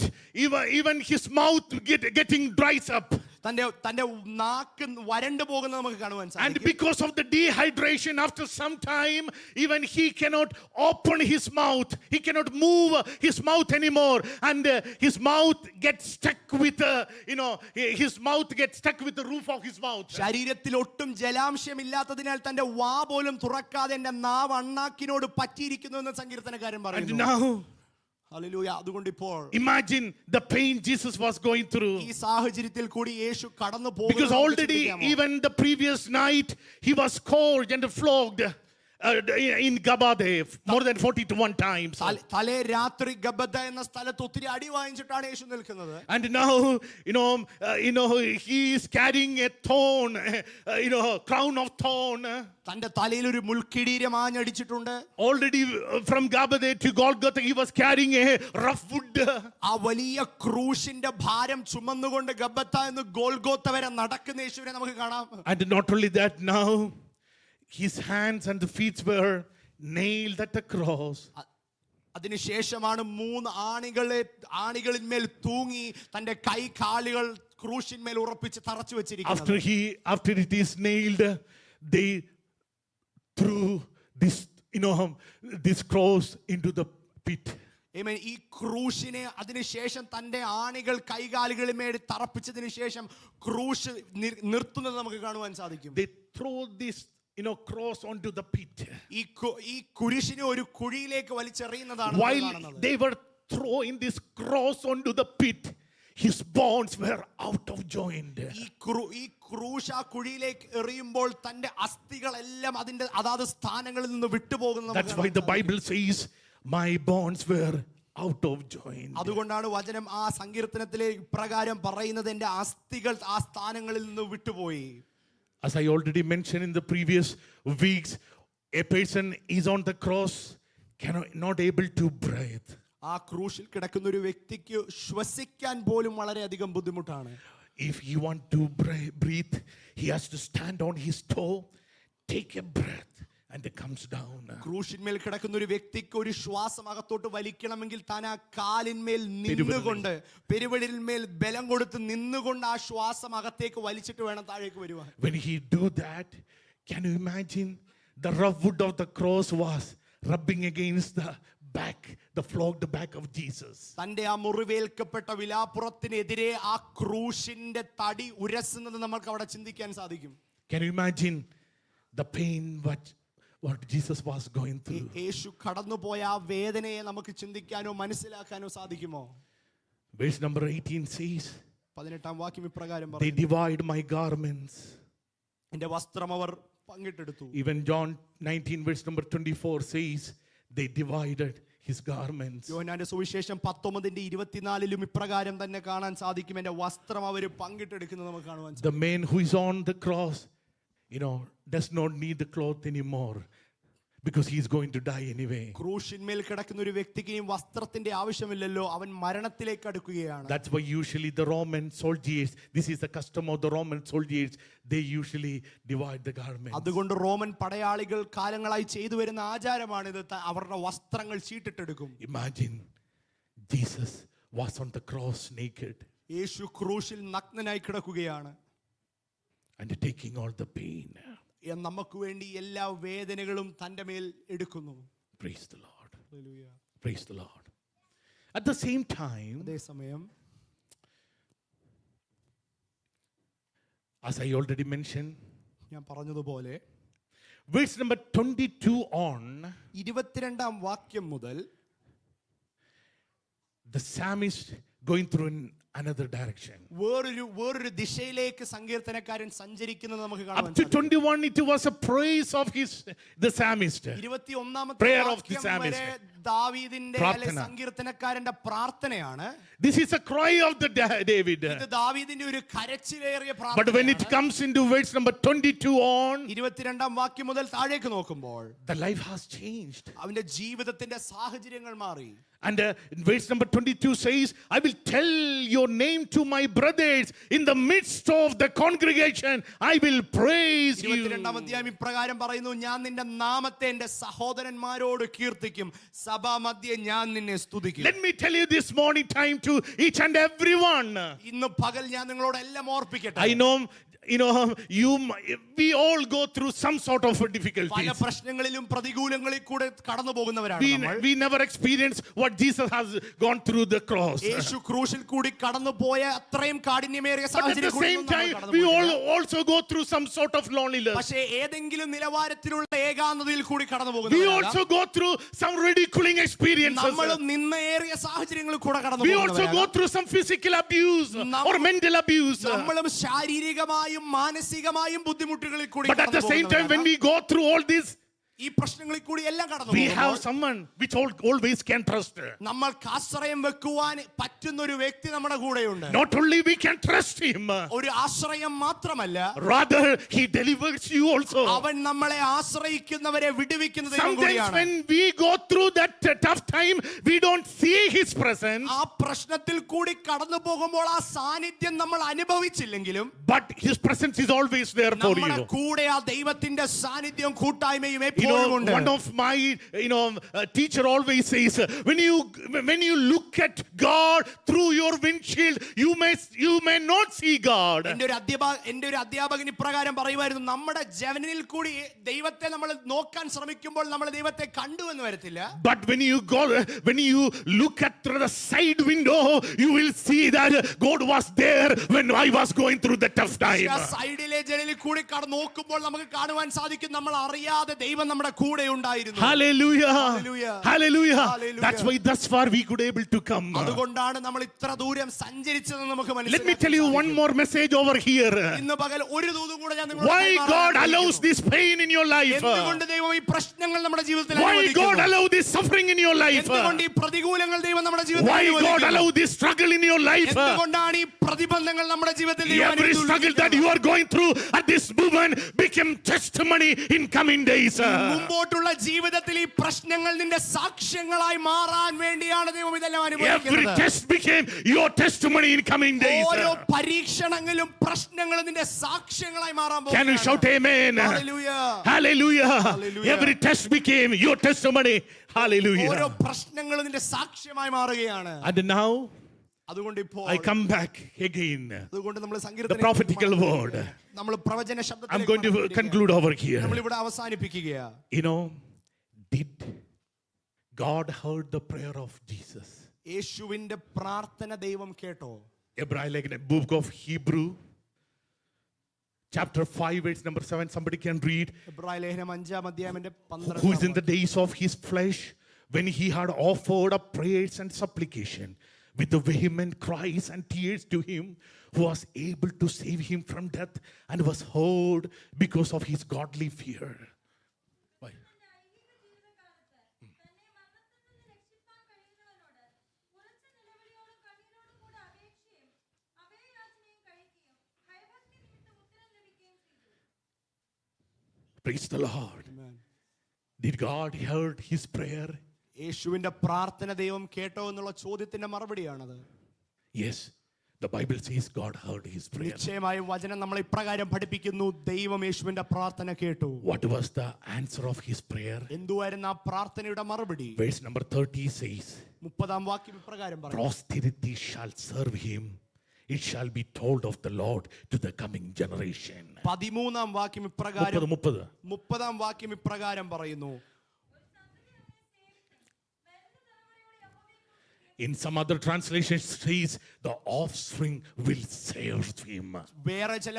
even his mouth getting dries up.
തന്റെ നാക്ക് വരണ്ടു പോകുന്നത് നമുക്ക് കാണുവാൻ
And
സാധിക്കും.
because of the dehydration, after some time, even he cannot open his mouth. He cannot move his mouth anymore. And his mouth gets stuck with, his mouth gets stuck with the roof of his mouth.
ശരീരത്തിൽ ഒട്ടും ജലാംശമില്ലാത്തതിനാൽ തന്റെ വാ പോലും തുറക്കാതെ എന്റെ നാവ് അണ്ണാക്കിനോട് പറ്റിയിരിക്കുന്നു എന്ന് സങ്കീർത്തനക്കാരൻ
And
പറയുന്നു.
now,
hallelujah. അതുകൊണ്ട് ഇപ്പോൾ
imagine the pain Jesus was going through.
ഈ സാഹചര്യത്തിൽ കൂടി യേശു കടന്നു
Because already, even the previous night, he was scourged and flogged in Gabade more than 41 times.
തലേ രാത്രി ഗബ്ബത എന്ന സ്ഥലത്ത് ഒത്തിരി അടി വാങ്ങിച്ചിട്ടാണ് യേശു നിൽക്കുന്നത്.
And now, he is carrying a thorn, crown of thorn.
തന്റെ തലയിൽ ഒരു മുൾക്കിരീടം ആഞ്ഞടിച്ചിട്ടുണ്ട്.
Already from Gabade to Golgotha, he was carrying a rough wood.
ആ വലിയ ക്രൂശിന്റെ ഭാരം ചുമന്നുകൊണ്ട് ഗബ്ബത്ത എന്ന് ഗോൽഗോത്ത വരെ നടക്കുന്ന യേശുവിനെ നമുക്ക് കാണാം.
And not only that, now his hands and the feet were nailed at the cross.
അതിനുശേഷമാണ് 3 ആണികളിന്മേൽ തൂങ്ങി തന്റെ കൈ കാലുകൾ ക്രൂശിന്മേൽ ഉറപ്പിച്ച് തറച്ചു വെച്ചിരിക്കുന്നത്.
After it is nailed, they threw this cross into the pit.
ഈ ക്രൂശിനെ അതിനുശേഷം തന്റെ ആണികൾ കൈകാലുകളിന്മേൽ തറപ്പിച്ചതിന് ശേഷം ക്രൂശ് നിർത്തുന്നത് നമുക്ക് കാണുവാൻ സാധിക്കും.
They throw this cross onto the pit.
ഈ കുരിശിനെ ഒരു കുഴിയിലേക്ക് വലിച്ചെറിയുന്നതാണ്.
While they were throwing this cross onto the pit, his bones were out of joint.
ഈ ക്രൂശ് ആ കുഴിയിലേക്ക് എറിയുമ്പോൾ തന്റെ അസ്ഥികളെല്ലാം അതിന്റെ അതാത് സ്ഥാനങ്ങളിൽ നിന്ന് വിട്ടുപോകുന്നത്.
That's why the Bible says, my bones were out of joint.
അതുകൊണ്ടാണ് വചനം ആ സങ്കീർത്തനത്തിലെ ഇപ്രകാരം പറയുന്നത്, എന്റെ അസ്ഥികൾ ആ സ്ഥാനങ്ങളിൽ നിന്ന് വിട്ടുപോയി.
As I already mentioned in the previous weeks, a person is on the cross, not able to breathe.
ആ ക്രൂശിൽ കിടക്കുന്ന ഒരു വ്യക്തിക്ക് ശ്വസിക്കാൻ പോലും വളരെയധികം ബുദ്ധിമുട്ടാണ്.
If he want to breathe, he has to stand on his toe, take a breath, and it comes down.
ക്രൂശിന്മേൽ കിടക്കുന്ന ഒരു വ്യക്തിക്ക് ഒരു ശ്വാസം അകത്തോട്ട് വലിക്കണമെങ്കിൽ താൻ ആ കാലിന്മേൽ നിന്നുകൊണ്ട്, പെരുവിരലിന്മേൽ ബലം കൊടുത്ത് നിന്നുകൊണ്ട് ആ ശ്വാസം അകത്തേക്ക് വലിച്ചിട്ട് വേണം താഴേക്ക് വരുവാൻ.
When he do that, can you imagine the rough wood of the cross was rubbing against the flogged back of Jesus.
തന്റെ ആ മുറിവേൽക്കപ്പെട്ട വിലാപ്പുറത്തിനെതിരെ ആ ക്രൂശിന്റെ തടി ഉരസുന്നത് നമുക്ക് അവിടെ ചിന്തിക്കാൻ സാധിക്കും.
Can you imagine the pain what Jesus was going through.
യേശു കടന്നുപോയ ആ വേദനയെ നമുക്ക് ചിന്തിക്കാനോ മനസ്സിലാക്കാനോ സാധിക്കുമോ?
Verse number 18 says,
18-ാം വാക്യം ഇപ്രകാരം
they
പറയുന്നു,
divide my garments.
എന്റെ വസ്ത്രം അവർ പങ്കിട്ടെടുത്തു.
Even John 19 verse number 24 says, they divided his garments.
യോഹന്നാന്റെ സുവിശേഷം 19:24 ഇപ്രകാരം തന്നെ കാണാൻ സാധിക്കും, എന്റെ വസ്ത്രം അവർ പങ്കിട്ടെടുക്കുന്നത് നമുക്ക് കാണുവാൻ സാധിക്കും.
The man who is on the cross, does not need the cloth anymore because he is going to die anyway.
ക്രൂശിന്മേൽ കിടക്കുന്ന ഒരു വ്യക്തിക്ക് ഇനി വസ്ത്രത്തിന്റെ ആവശ്യമില്ലല്ലോ, അവൻ മരണത്തിലേക്ക് അടുക്കുകയാണ്.
That's why usually the Roman soldiers, this is the custom of the Roman soldiers, they usually divide the garments.
അതുകൊണ്ട് Roman പടയാളികൾ കാലങ്ങളായി ചെയ്തു വരുന്ന ആചാരമാണിത്, അവരുടെ വസ്ത്രങ്ങൾ ചീട്ടിട്ടെടുക്കും.
Imagine Jesus was on the cross naked
യേശു ക്രൂശിൽ നഗ്നനായി കിടക്കുകയാണ്,
and taking all the pain.
നമുക്ക് വേണ്ടി എല്ലാ വേദനകളും തന്റെ മേൽ എടുക്കുന്നു.
Praise the Lord.
Hallelujah.
Praise the Lord. At the same time,
അതേസമയം
as I already mentioned,
ഞാൻ പറഞ്ഞതുപോലെ
verse number 22 on,
22-ാം വാക്യം മുതൽ
the psalmist going through in another direction.
വേറൊരു ദിശയിലേക്ക് സങ്കീർത്തനക്കാരൻ സഞ്ചരിക്കുന്നത് നമുക്ക് കാണാൻ
Up to 21 it was a praise of the psalmist.
21-ാമത്തെ
Prayer of the
വാക്യം
psalmist.
വരെ ദാവീദിന്റെ
പ്രാർത്ഥന.
അല്ലെങ്കിൽ സങ്കീർത്തനക്കാരന്റെ പ്രാർത്ഥനയാണ്.
This is a cry of the David.
ഇത് ദാവീദിന്റെ ഒരു കരച്ചിലേറിയ
But when it
പ്രാർത്ഥനയാണ്.
comes into verse number 22 on,
22-ാം വാക്യം മുതൽ താഴേക്ക് നോക്കുമ്പോൾ
the life has changed.
അവന്റെ ജീവിതത്തിന്റെ സാഹചര്യങ്ങൾ മാറി.
And verse number 22 says, I will tell your name to my brothers in the midst of the congregation. I will praise you.
22-ാം അധ്യായം ഇപ്രകാരം പറയുന്നു, ഞാൻ നിന്റെ നാമത്തെ എന്റെ സഹോദരന്മാരോട് കീർത്തിക്കും, സഭാമധ്യേ ഞാൻ നിന്നെ സ്തുതിക്കും.
Let me tell you this morning time to each and everyone.
ഇന്ന് പകൽ ഞാൻ നിങ്ങളോട് എല്ലാം ഓർപ്പിക്കട്ടെ.
I know we all go through some sort of difficulties.
പല പ്രശ്നങ്ങളിലും പ്രതികൂലങ്ങളിൽ കൂടെ കടന്നു പോകുന്നവരാണ് നമ്മൾ.
We never experience what Jesus has gone through the cross.
യേശു ക്രൂശിൽ കൂടി കടന്നു പോയ അത്രയും കാഠിന്യമേറിയ
But at the
സാഹചര്യം
same time, we all also go through some sort of loneliness.
പക്ഷേ ഏതെങ്കിലും നിലവാരത്തിലുള്ള ഏകാന്തതയിൽ കൂടി കടന്നു
We
പോകുന്നവരാണ്.
also go through some ridiculing experiences.
നമ്മൾ നിന്നയേറിയ സാഹചര്യങ്ങളിൽ കൂടെ കടന്നു
We also go
പോകുന്നവരാണ്.
through some physical abuse or mental abuse.
നമ്മളും ശാരീരികമായും മാനസികമായും ബുദ്ധിമുട്ടുകളിൽ കൂടി
But at the same time, when we go through all this,
ഈ പ്രശ്നങ്ങളിൽ കൂടി എല്ലാം കടന്നു
we have
പോകുമ്പോൾ
someone which always can trust.
നമ്മൾക്ക് ആശ്രയം വെക്കുവാൻ പറ്റുന്ന ഒരു വ്യക്തി നമ്മുടെ കൂടെയുണ്ട്.
Not only we can trust him,
ഒരു ആശ്രയം മാത്രമല്ല,
rather he delivers you also.
അവൻ നമ്മളെ ആശ്രയിക്കുന്നവരെ വിടുവിക്കുന്ന ദൈവം
Sometimes
കൂടിയാണ്.
when we go through that tough time, we don't see his presence,
ആ പ്രശ്നത്തിൽ കൂടി കടന്നു പോകുമ്പോൾ ആ സാന്നിധ്യം നമ്മൾ അനുഭവിച്ചില്ലെങ്കിലും
but his presence is always there for
നമ്മുടെ
you.
കൂടെ ആ ദൈവത്തിന്റെ സാന്നിധ്യം കൂട്ടായ്മയും
You know,
എപ്പോഴും ഉണ്ട്.
one of my teacher always says, when you look at God through your windshield, you may not see God.
എന്റെ ഒരു അധ്യാപകൻ ഇപ്രകാരം പറയുമായിരുന്നു, നമ്മുടെ ജനലിൽ കൂടി ദൈവത്തെ നമ്മൾ നോക്കാൻ ശ്രമിക്കുമ്പോൾ നമ്മൾ ദൈവത്തെ കണ്ടു എന്ന് വരത്തില്ല.
But when you look at through the side window, you will see that God was there when I was going through the tough time.
സൈഡിലെ ജനലിൽ കൂടി നോക്കുമ്പോൾ നമുക്ക് കാണുവാൻ സാധിക്കും, നമ്മൾ അറിയാതെ ദൈവം നമ്മുടെ കൂടെ ഉണ്ടായിരുന്നു.
Hallelujah.
Hallelujah.
Hallelujah.
Hallelujah.
That's why thus far we could able to come.
അതുകൊണ്ടാണ് നമ്മൾ ഇത്ര ദൂരം സഞ്ചരിച്ചതെന്ന് നമുക്ക്
Let me
മനസ്സിലാക്കാൻ
tell you
സാധിക്കും.
one more message over here.
ഇന്ന് പകൽ ഒരു ദൂതും കൂടെ ഞാൻ നിങ്ങളോട്
Why
കൈമാറാൻ
God allows
ആഗ്രഹിക്കുന്നു.
this pain in your life?
എന്തുകൊണ്ട് ദൈവം ഈ പ്രശ്നങ്ങൾ നമ്മുടെ ജീവിതത്തിൽ
Why God
അനുവദിക്കുന്നു?
allow this suffering in your life?
എന്തുകൊണ്ട് ഈ പ്രതികൂലങ്ങൾ ദൈവം നമ്മുടെ ജീവിതത്തിൽ
Why God
അനുവദിക്കുന്നു?
allow this struggle in your life?
എന്തുകൊണ്ടാണ് ഈ പ്രതിബന്ധങ്ങൾ നമ്മുടെ ജീവിതത്തിൽ ദൈവം
Every struggle that you are going through at this moment become testimony in coming days.
മുമ്പോട്ടുള്ള ജീവിതത്തിൽ ഈ പ്രശ്നങ്ങൾ നിന്റെ സാക്ഷ്യങ്ങളായി മാറാൻ വേണ്ടിയാണ് ദൈവം ഇതെല്ലാം
Every
അനുവദിക്കുന്നത്.
test became your testimony in coming days.
ഓരോ പരീക്ഷണങ്ങളും പ്രശ്നങ്ങളും നിന്റെ സാക്ഷ്യങ്ങളായി മാറാൻ
Can you shout amen?
Hallelujah.
Hallelujah.
Hallelujah.
Every test became your testimony.
ഓരോ
Hallelujah.
പ്രശ്നങ്ങളും നിന്റെ സാക്ഷ്യമായി മാറുകയാണ്.
And now
അതുകൊണ്ട് ഇപ്പോൾ
I come back again.
അതുകൊണ്ട് നമ്മൾ
The prophetical word.
നമ്മൾ പ്രവചന
I'm going to conclude over here.
നമ്മൾ ഇവിടെ അവസാനിപ്പിക്കുകയാണ്.
Did God heard the prayer of Jesus?
യേശുവിന്റെ പ്രാർത്ഥന ദൈവം കേട്ടോ?
Book of Hebrew chapter 5, verse number 7. Somebody can read.
എബ്രായ ലേഖനം 5-ാം അധ്യായത്തിന്റെ
Who is in
12
the days of his flesh, when he had offered up prayers and supplication with the vehement cries and tears to him who was able to save him from death, and was heard because of his godly fear. Why? Praise the Lord. Did God heard his prayer?
യേശുവിന്റെ പ്രാർത്ഥന ദൈവം കേട്ടോ എന്നുള്ള ചോദ്യത്തിന്റെ മറുപടിയാണത്.
Yes. The Bible says God heard his prayer.
നിശ്ചയമായും വചനം നമ്മളെ ഇപ്രകാരം പഠിപ്പിക്കുന്നു, ദൈവം യേശുവിന്റെ പ്രാർത്ഥന കേട്ടു.
What was the answer of his prayer?
എന്തുവായിരുന്നു ആ പ്രാർത്ഥനയുടെ മറുപടി?
Verse number 30 says,
30-ാം വാക്യം ഇപ്രകാരം പറയുന്നു,
posterity shall serve him. It shall be told of the Lord to the coming generation.
13-ാം വാക്യം ഇപ്രകാരം
30.
30-ാം വാക്യം ഇപ്രകാരം പറയുന്നു.
In some other translations says the offspring will serve him.
വേറെ ചില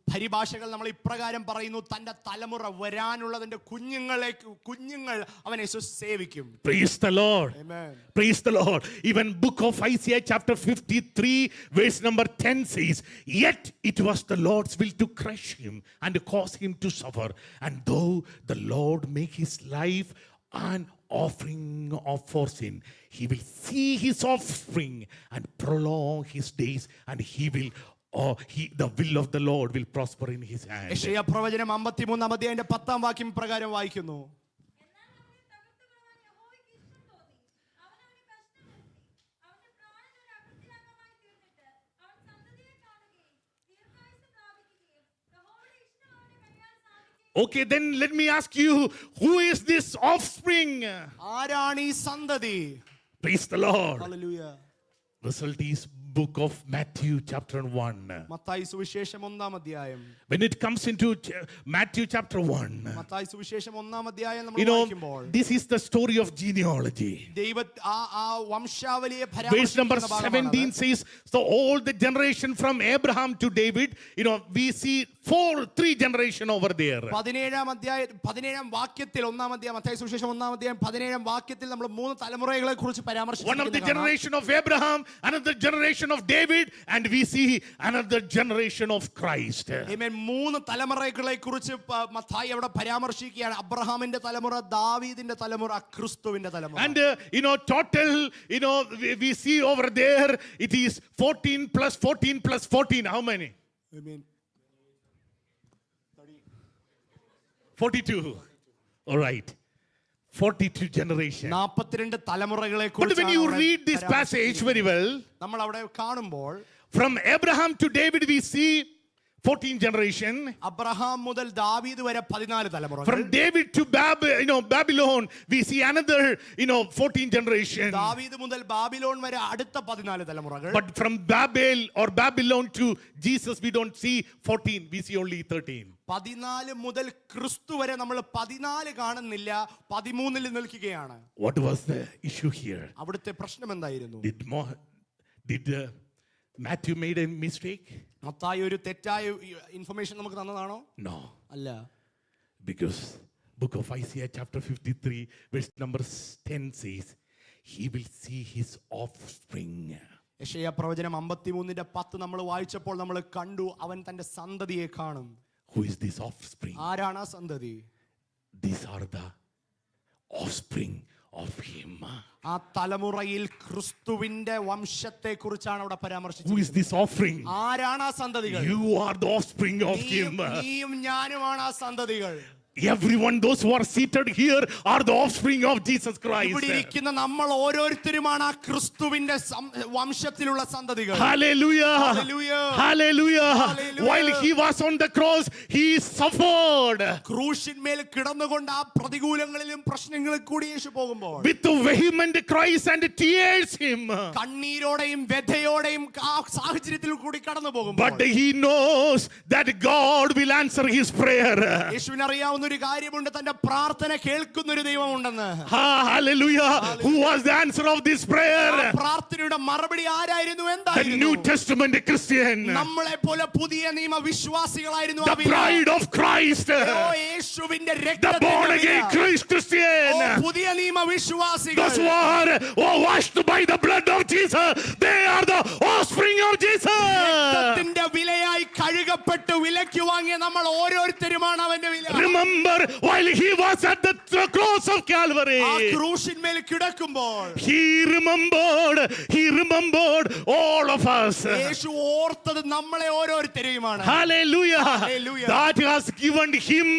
പരിഭാഷകൾ നമ്മൾ ഇപ്രകാരം പറയുന്നു, തന്റെ തലമുറ വരാനുള്ളതിന്റെ കുഞ്ഞുങ്ങൾ അവനെ സേവിക്കും.
Praise the Lord.
Amen.
Praise the Lord. Even book of Isaiah chapter 53 verse number 10 says, yet it was the Lord's will to crush him and cause him to suffer, and though the Lord make his life an offering of for sin, he will see his offspring and prolong his days, and the will of the Lord will prosper in his hand.
യെശയ്യാ പ്രവചനം 53-ാം അധ്യായത്തിന്റെ 10-ാം വാക്യം പ്രകാരം വായിക്കുന്നു,
Okay, then let me ask you, who is this offspring?
ആരാണ് ഈ സന്തതി?
Praise the Lord.
Hallelujah.
Result is book of Matthew chapter 1.
Mathai സുവിശേഷം 1-ാം അധ്യായം.
When it comes into Matthew chapter 1,
Mathai സുവിശേഷം 1-ാം അധ്യായം
you
നമ്മൾ
know,
വായിക്കുമ്പോൾ
this is the story of genealogy.
ആ വംശാവലിയെ
Verse number
പരാമർശിക്കുന്ന
17
ഭാഗമാണ്.
says, so all the generation from Abraham to David, we see three generation over there.
17-ാം വാക്യത്തിൽ 1-ാം അധ്യായം മത്തായി സുവിശേഷം 1-ാം അധ്യായം 17-ാം വാക്യത്തിൽ നമ്മൾ 3 തലമുറകളെ കുറിച്ച്
One of the
പരാമർശിക്കുന്നു.
generation of Abraham, another generation of David, and we see another generation of Christ.
ആമേൻ. 3 തലമുറകളെ കുറിച്ച് മത്തായി അവിടെ പരാമർശിക്കുകയാണ്. അബ്രഹാമിന്റെ തലമുറ, ദാവീദിന്റെ തലമുറ, ക്രിസ്തുവിന്റെ തലമുറ.
And total, we see over there, it is 14 plus 14 plus 14. How many?
Amen.
42. All right. 42 generation.
42 തലമുറകളെ
But when you
കുറിച്ച്
read this passage very well,
നമ്മൾ അവിടെ കാണുമ്പോൾ
from Abraham to David we see 14 generation.
Abraham മുതൽ ദാവീദ് വരെ 14 തലമുറകൾ.
From David to Babylon we see another 14 generation.
ദാവീദ് മുതൽ ബാബിലോൺ വരെ അടുത്ത 14 തലമുറകൾ.
But from Babel or Babylon to Jesus we don't see 14, we see only 13.
14 മുതൽ ക്രിസ്തു വരെ നമ്മൾ 14 കാണുന്നില്ല, 13-ൽ നിൽക്കുകയാണ്.
What was the issue here?
അവിടുത്തെ പ്രശ്നം എന്തായിരുന്നു?
Did Matthew made a mistake?
Mathai ഒരു തെറ്റായ ഇൻഫർമേഷൻ നമുക്ക് തന്നതാണോ?
No.
അല്ല.
Because book of Isaiah chapter 53 verse number 10 says, he will see his offspring.
യെശയ്യാ പ്രവചനം 53-ന്റെ 10 നമ്മൾ വായിച്ചപ്പോൾ നമ്മൾ കണ്ടു, അവൻ തന്റെ സന്തതിയെ കാണും.
Who is this offspring?
ആരാണ് ആ സന്തതി?
These are the offspring of him.
ആ തലമുറയിൽ ക്രിസ്തുവിന്റെ വംശത്തെ കുറിച്ചാണ് അവിടെ
Who
പരാമർശിച്ചത്.
is this offspring?
ആരാണ് ആ സന്തതികൾ?
You are the offspring of him.
നീയും ഞാനുമാണ് ആ സന്തതികൾ.
Everyone, those who are seated here are the offspring of Jesus Christ.
ഇവിടെ ഇരിക്കുന്ന നമ്മൾ ഓരോരുത്തരുമാണ് ആ ക്രിസ്തുവിന്റെ വംശത്തിലുള്ള സന്തതികൾ.
Hallelujah.
Hallelujah.
Hallelujah.
Hallelujah.
While he was on the cross, he suffered.
ക്രൂശിന്മേൽ കിടന്നുകൊണ്ട് ആ പ്രതികൂലങ്ങളിലും പ്രശ്നങ്ങളിൽ കൂടി യേശു പോകുമ്പോൾ
With the vehement cries and tears him.
കണ്ണീരോടെയും വ്യഥയോടെയും ആ സാഹചര്യത്തിൽ കൂടി കടന്നു പോകുമ്പോൾ
But he knows that God will answer his prayer.
യേശുവിന് അറിയാവുന്ന അറിയാവുന്ന ഒരു കാര്യമുണ്ട്, തന്റെ പ്രാർത്ഥന കേൾക്കുന്ന ഒരു ദൈവമുണ്ടെന്ന്.
Hallelujah. Who was the answer of this prayer?
പ്രാർത്ഥനയുടെ മറുപടി ആരായിരുന്നു?
The
എന്തായിരുന്നു?
New Testament Christian.
നമ്മളെ പോലെ പുതിയ നിയമ വിശ്വാസികളായിരുന്നു.
The bride of Christ.
യേശുവിന്റെ
The born again Christian.
പുതിയ നിയമ വിശ്വാസികൾ.
Those who are washed by the blood of Jesus, they are the offspring of Jesus.
രക്തത്തിന്റെ വിലയായി കഴുകപ്പെട്ട് വിലയ്ക്ക് വാങ്ങിയ നമ്മൾ ഓരോരുത്തരുമാണ് അവന്റെ വില.
Remember while he was at the cross of Calvary,
ആ ക്രൂശിന്മേൽ കിടക്കുമ്പോൾ
he remembered all of us.
യേശു ഓർത്തത് നമ്മളെ ഓരോരുത്തരെയുമാണ്.
Hallelujah.
Hallelujah.
That has given him,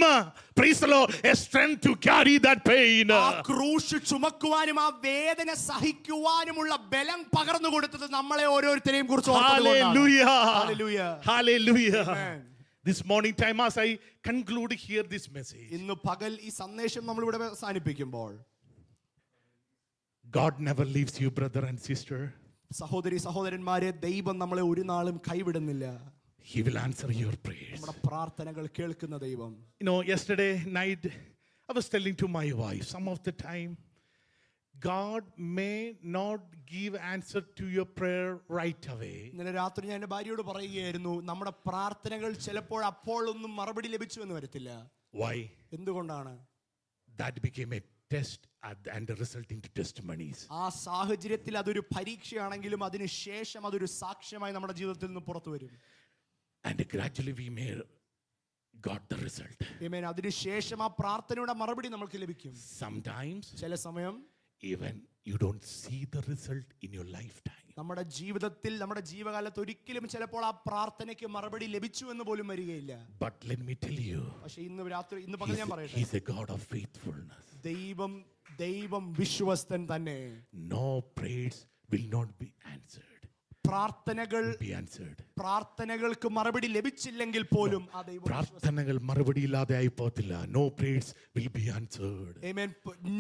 praise the Lord, a strength to carry that pain.
ആ ക്രൂശ് ചുമക്കുവാനും ആ വേദന സഹിക്കുവാനുമുള്ള ബലം പകർന്നു കൊടുത്തത് നമ്മളെ ഓരോരുത്തരെയും കുറിച്ച് ഓർത്തതുകൊണ്ടാണ്.
Hallelujah.
Hallelujah.
Hallelujah.
Amen.
This morning time as I conclude here this message,
ഇന്ന് പകൽ ഈ സന്ദേശം നമ്മൾ ഇവിടെ അവസാനിപ്പിക്കുമ്പോൾ,
God never leaves you, brother and sister.
സഹോദരി സഹോദരന്മാരെ, ദൈവം നമ്മളെ ഒരു നാളും കൈവിടുന്നില്ല.
He will answer your prayers.
നമ്മുടെ പ്രാർത്ഥനകൾ കേൾക്കുന്ന ദൈവം.
You know, yesterday night I was telling to my wife, some of the time God may not give answer to your prayer right away.
ഇന്നലെ രാത്രി ഞാൻ എൻ്റെ ഭാര്യയോട് പറയുകയായിരുന്നു, നമ്മുടെ പ്രാർത്ഥനകൾ ചിലപ്പോൾ അപ്പോൾ ഒന്നും മറുപടി ലഭിച്ചു എന്ന് വരത്തില്ല.
Why?
എന്തുകൊണ്ടാണ്?
That became a test and resulting to testimonies.
ആ സാഹചര്യത്തിൽ അതൊരു പരീക്ഷയാണെങ്കിലും അതിന് ശേഷം അതൊരു സാക്ഷ്യമായി നമ്മുടെ ജീവിതത്തിൽ നിന്ന് പുറത്തു വരും.
And gradually we may got the result.
ആമേൻ. അതിന് ശേഷം ആ പ്രാർത്ഥനയുടെ മറുപടി നമുക്ക് ലഭിക്കും.
Sometimes
ചില സമയം
even you don't see the result in your lifetime.
നമ്മുടെ ജീവിതത്തിൽ നമ്മുടെ ജീവകാലത്ത് ഒരിക്കലും ചിലപ്പോൾ ആ പ്രാർത്ഥനയ്ക്ക് മറുപടി ലഭിച്ചു എന്ന് പോലും വരികയില്ല.
But let me tell you,
പക്ഷേ ഇന്ന് പകൽ ഞാൻ പറയട്ടെ,
He's a God of faithfulness.
ദൈവം വിശ്വസ്തൻ തന്നെ.
No prayers will not be answered.
പ്രാർത്ഥനകൾക്ക് മറുപടി ലഭിച്ചില്ലെങ്കിൽ പോലും ആ ദൈവം
പ്രാർത്ഥനകൾ മറുപടി ഇല്ലാതെ ആയി പോകത്തില്ല. No prayers will be answered.
Amen.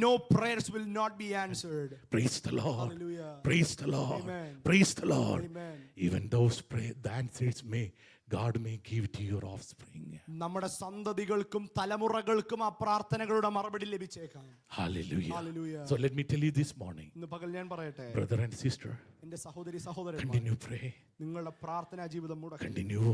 No prayers will not be answered.
Praise the Lord.
Hallelujah.
Praise the Lord.
Amen.
Praise the Lord.
Amen.
Even those the answers God may give to your offspring.
നമ്മുടെ സന്തതികൾക്കും തലമുറകൾക്കും ആ പ്രാർത്ഥനകളുടെ മറുപടി ലഭിച്ചേക്കാം.
Hallelujah.
Hallelujah.
So let me tell you this morning,
ഇന്ന് പകൽ ഞാൻ പറയട്ടെ,
brother and sister,
എൻ്റെ സഹോദരി സഹോദരന്മാർ,
continue pray.
നിങ്ങളുടെ പ്രാർത്ഥനാ ജീവിതം മുടക്കരുത്.
Continue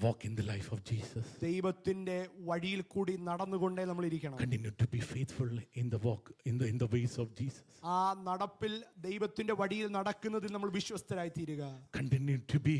walk in the life of Jesus.
ദൈവത്തിന്റെ വഴിയിൽ കൂടി നടന്നുകൊണ്ടേ നമ്മൾ ഇരിക്കണം.
Continue to be faithful in the walk in the ways of Jesus.
ആ നടപ്പിൽ ദൈവത്തിന്റെ വഴിയിൽ നടക്കുന്നതിൽ നമ്മൾ വിശ്വസ്തരായി തീരുക.
Continue to be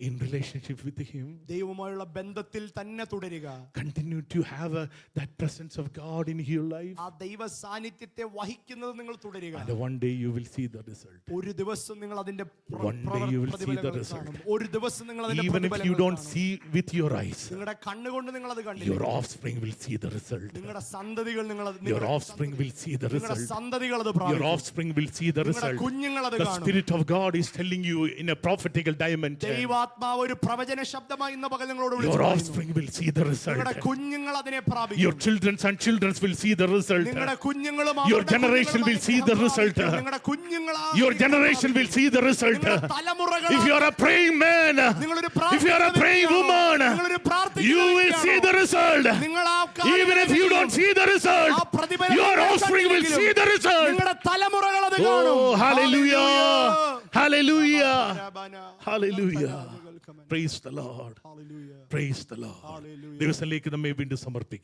in relationship with him.
ദൈവവുമായുള്ള ബന്ധത്തിൽ തന്നെ തുടരുക.
Continue to have that presence of God in your life.
ആ ദൈവ സാന്നിധ്യത്തെ വഹിക്കുന്നത് നിങ്ങൾ തുടരുക.
And one day you will see the result.
ഒരു ദിവസം നിങ്ങൾ അതിന്റെ
One day you will see the result.
ഒരു ദിവസം നിങ്ങൾ അതിന്റെ
Even if you don't see with your eyes,
നിങ്ങളുടെ കണ്ണുകൊണ്ട് നിങ്ങൾ അത് കണ്ടില്ല.
your offspring will see the result.
നിങ്ങളുടെ സന്തതികൾ
Your offspring will see the
നിങ്ങളുടെ
result.
സന്തതികൾ അത്
Your
പ്രാപിക്കും.
offspring will see the
നിങ്ങളുടെ
result.
കുഞ്ഞുങ്ങൾ അത്
The
കാണും.
Spirit of God is telling you in a prophetical dimension.
ദൈവാത്മാവ് ഒരു പ്രവചന ശബ്ദമായി ഇന്ന് പകൽ നിങ്ങളോട്
Your
വിളിച്ചു പറയുന്നു.
offspring will see the result.
നിങ്ങളുടെ കുഞ്ഞുങ്ങൾ അതിനെ പ്രാപിക്കും.
Your children's and children's will see the result.
നിങ്ങളുടെ കുഞ്ഞുങ്ങളും
Your generation will see the result.
നിങ്ങളുടെ കുഞ്ഞുങ്ങൾ
Your generation will see the result.
തലമുറകൾ
If you are a praying man, if you are a praying woman, you will see the result. Even if you don't see the result, your offspring will see the result.
നിങ്ങളുടെ തലമുറകൾ അത് കാണും.
Oh, hallelujah. Hallelujah. Hallelujah. Praise the Lord.
Hallelujah.
Praise the Lord.
Hallelujah.
ദിവസത്തിലേക്ക് നമ്മെ വീണ്ടും സമർപ്പിക്കാം.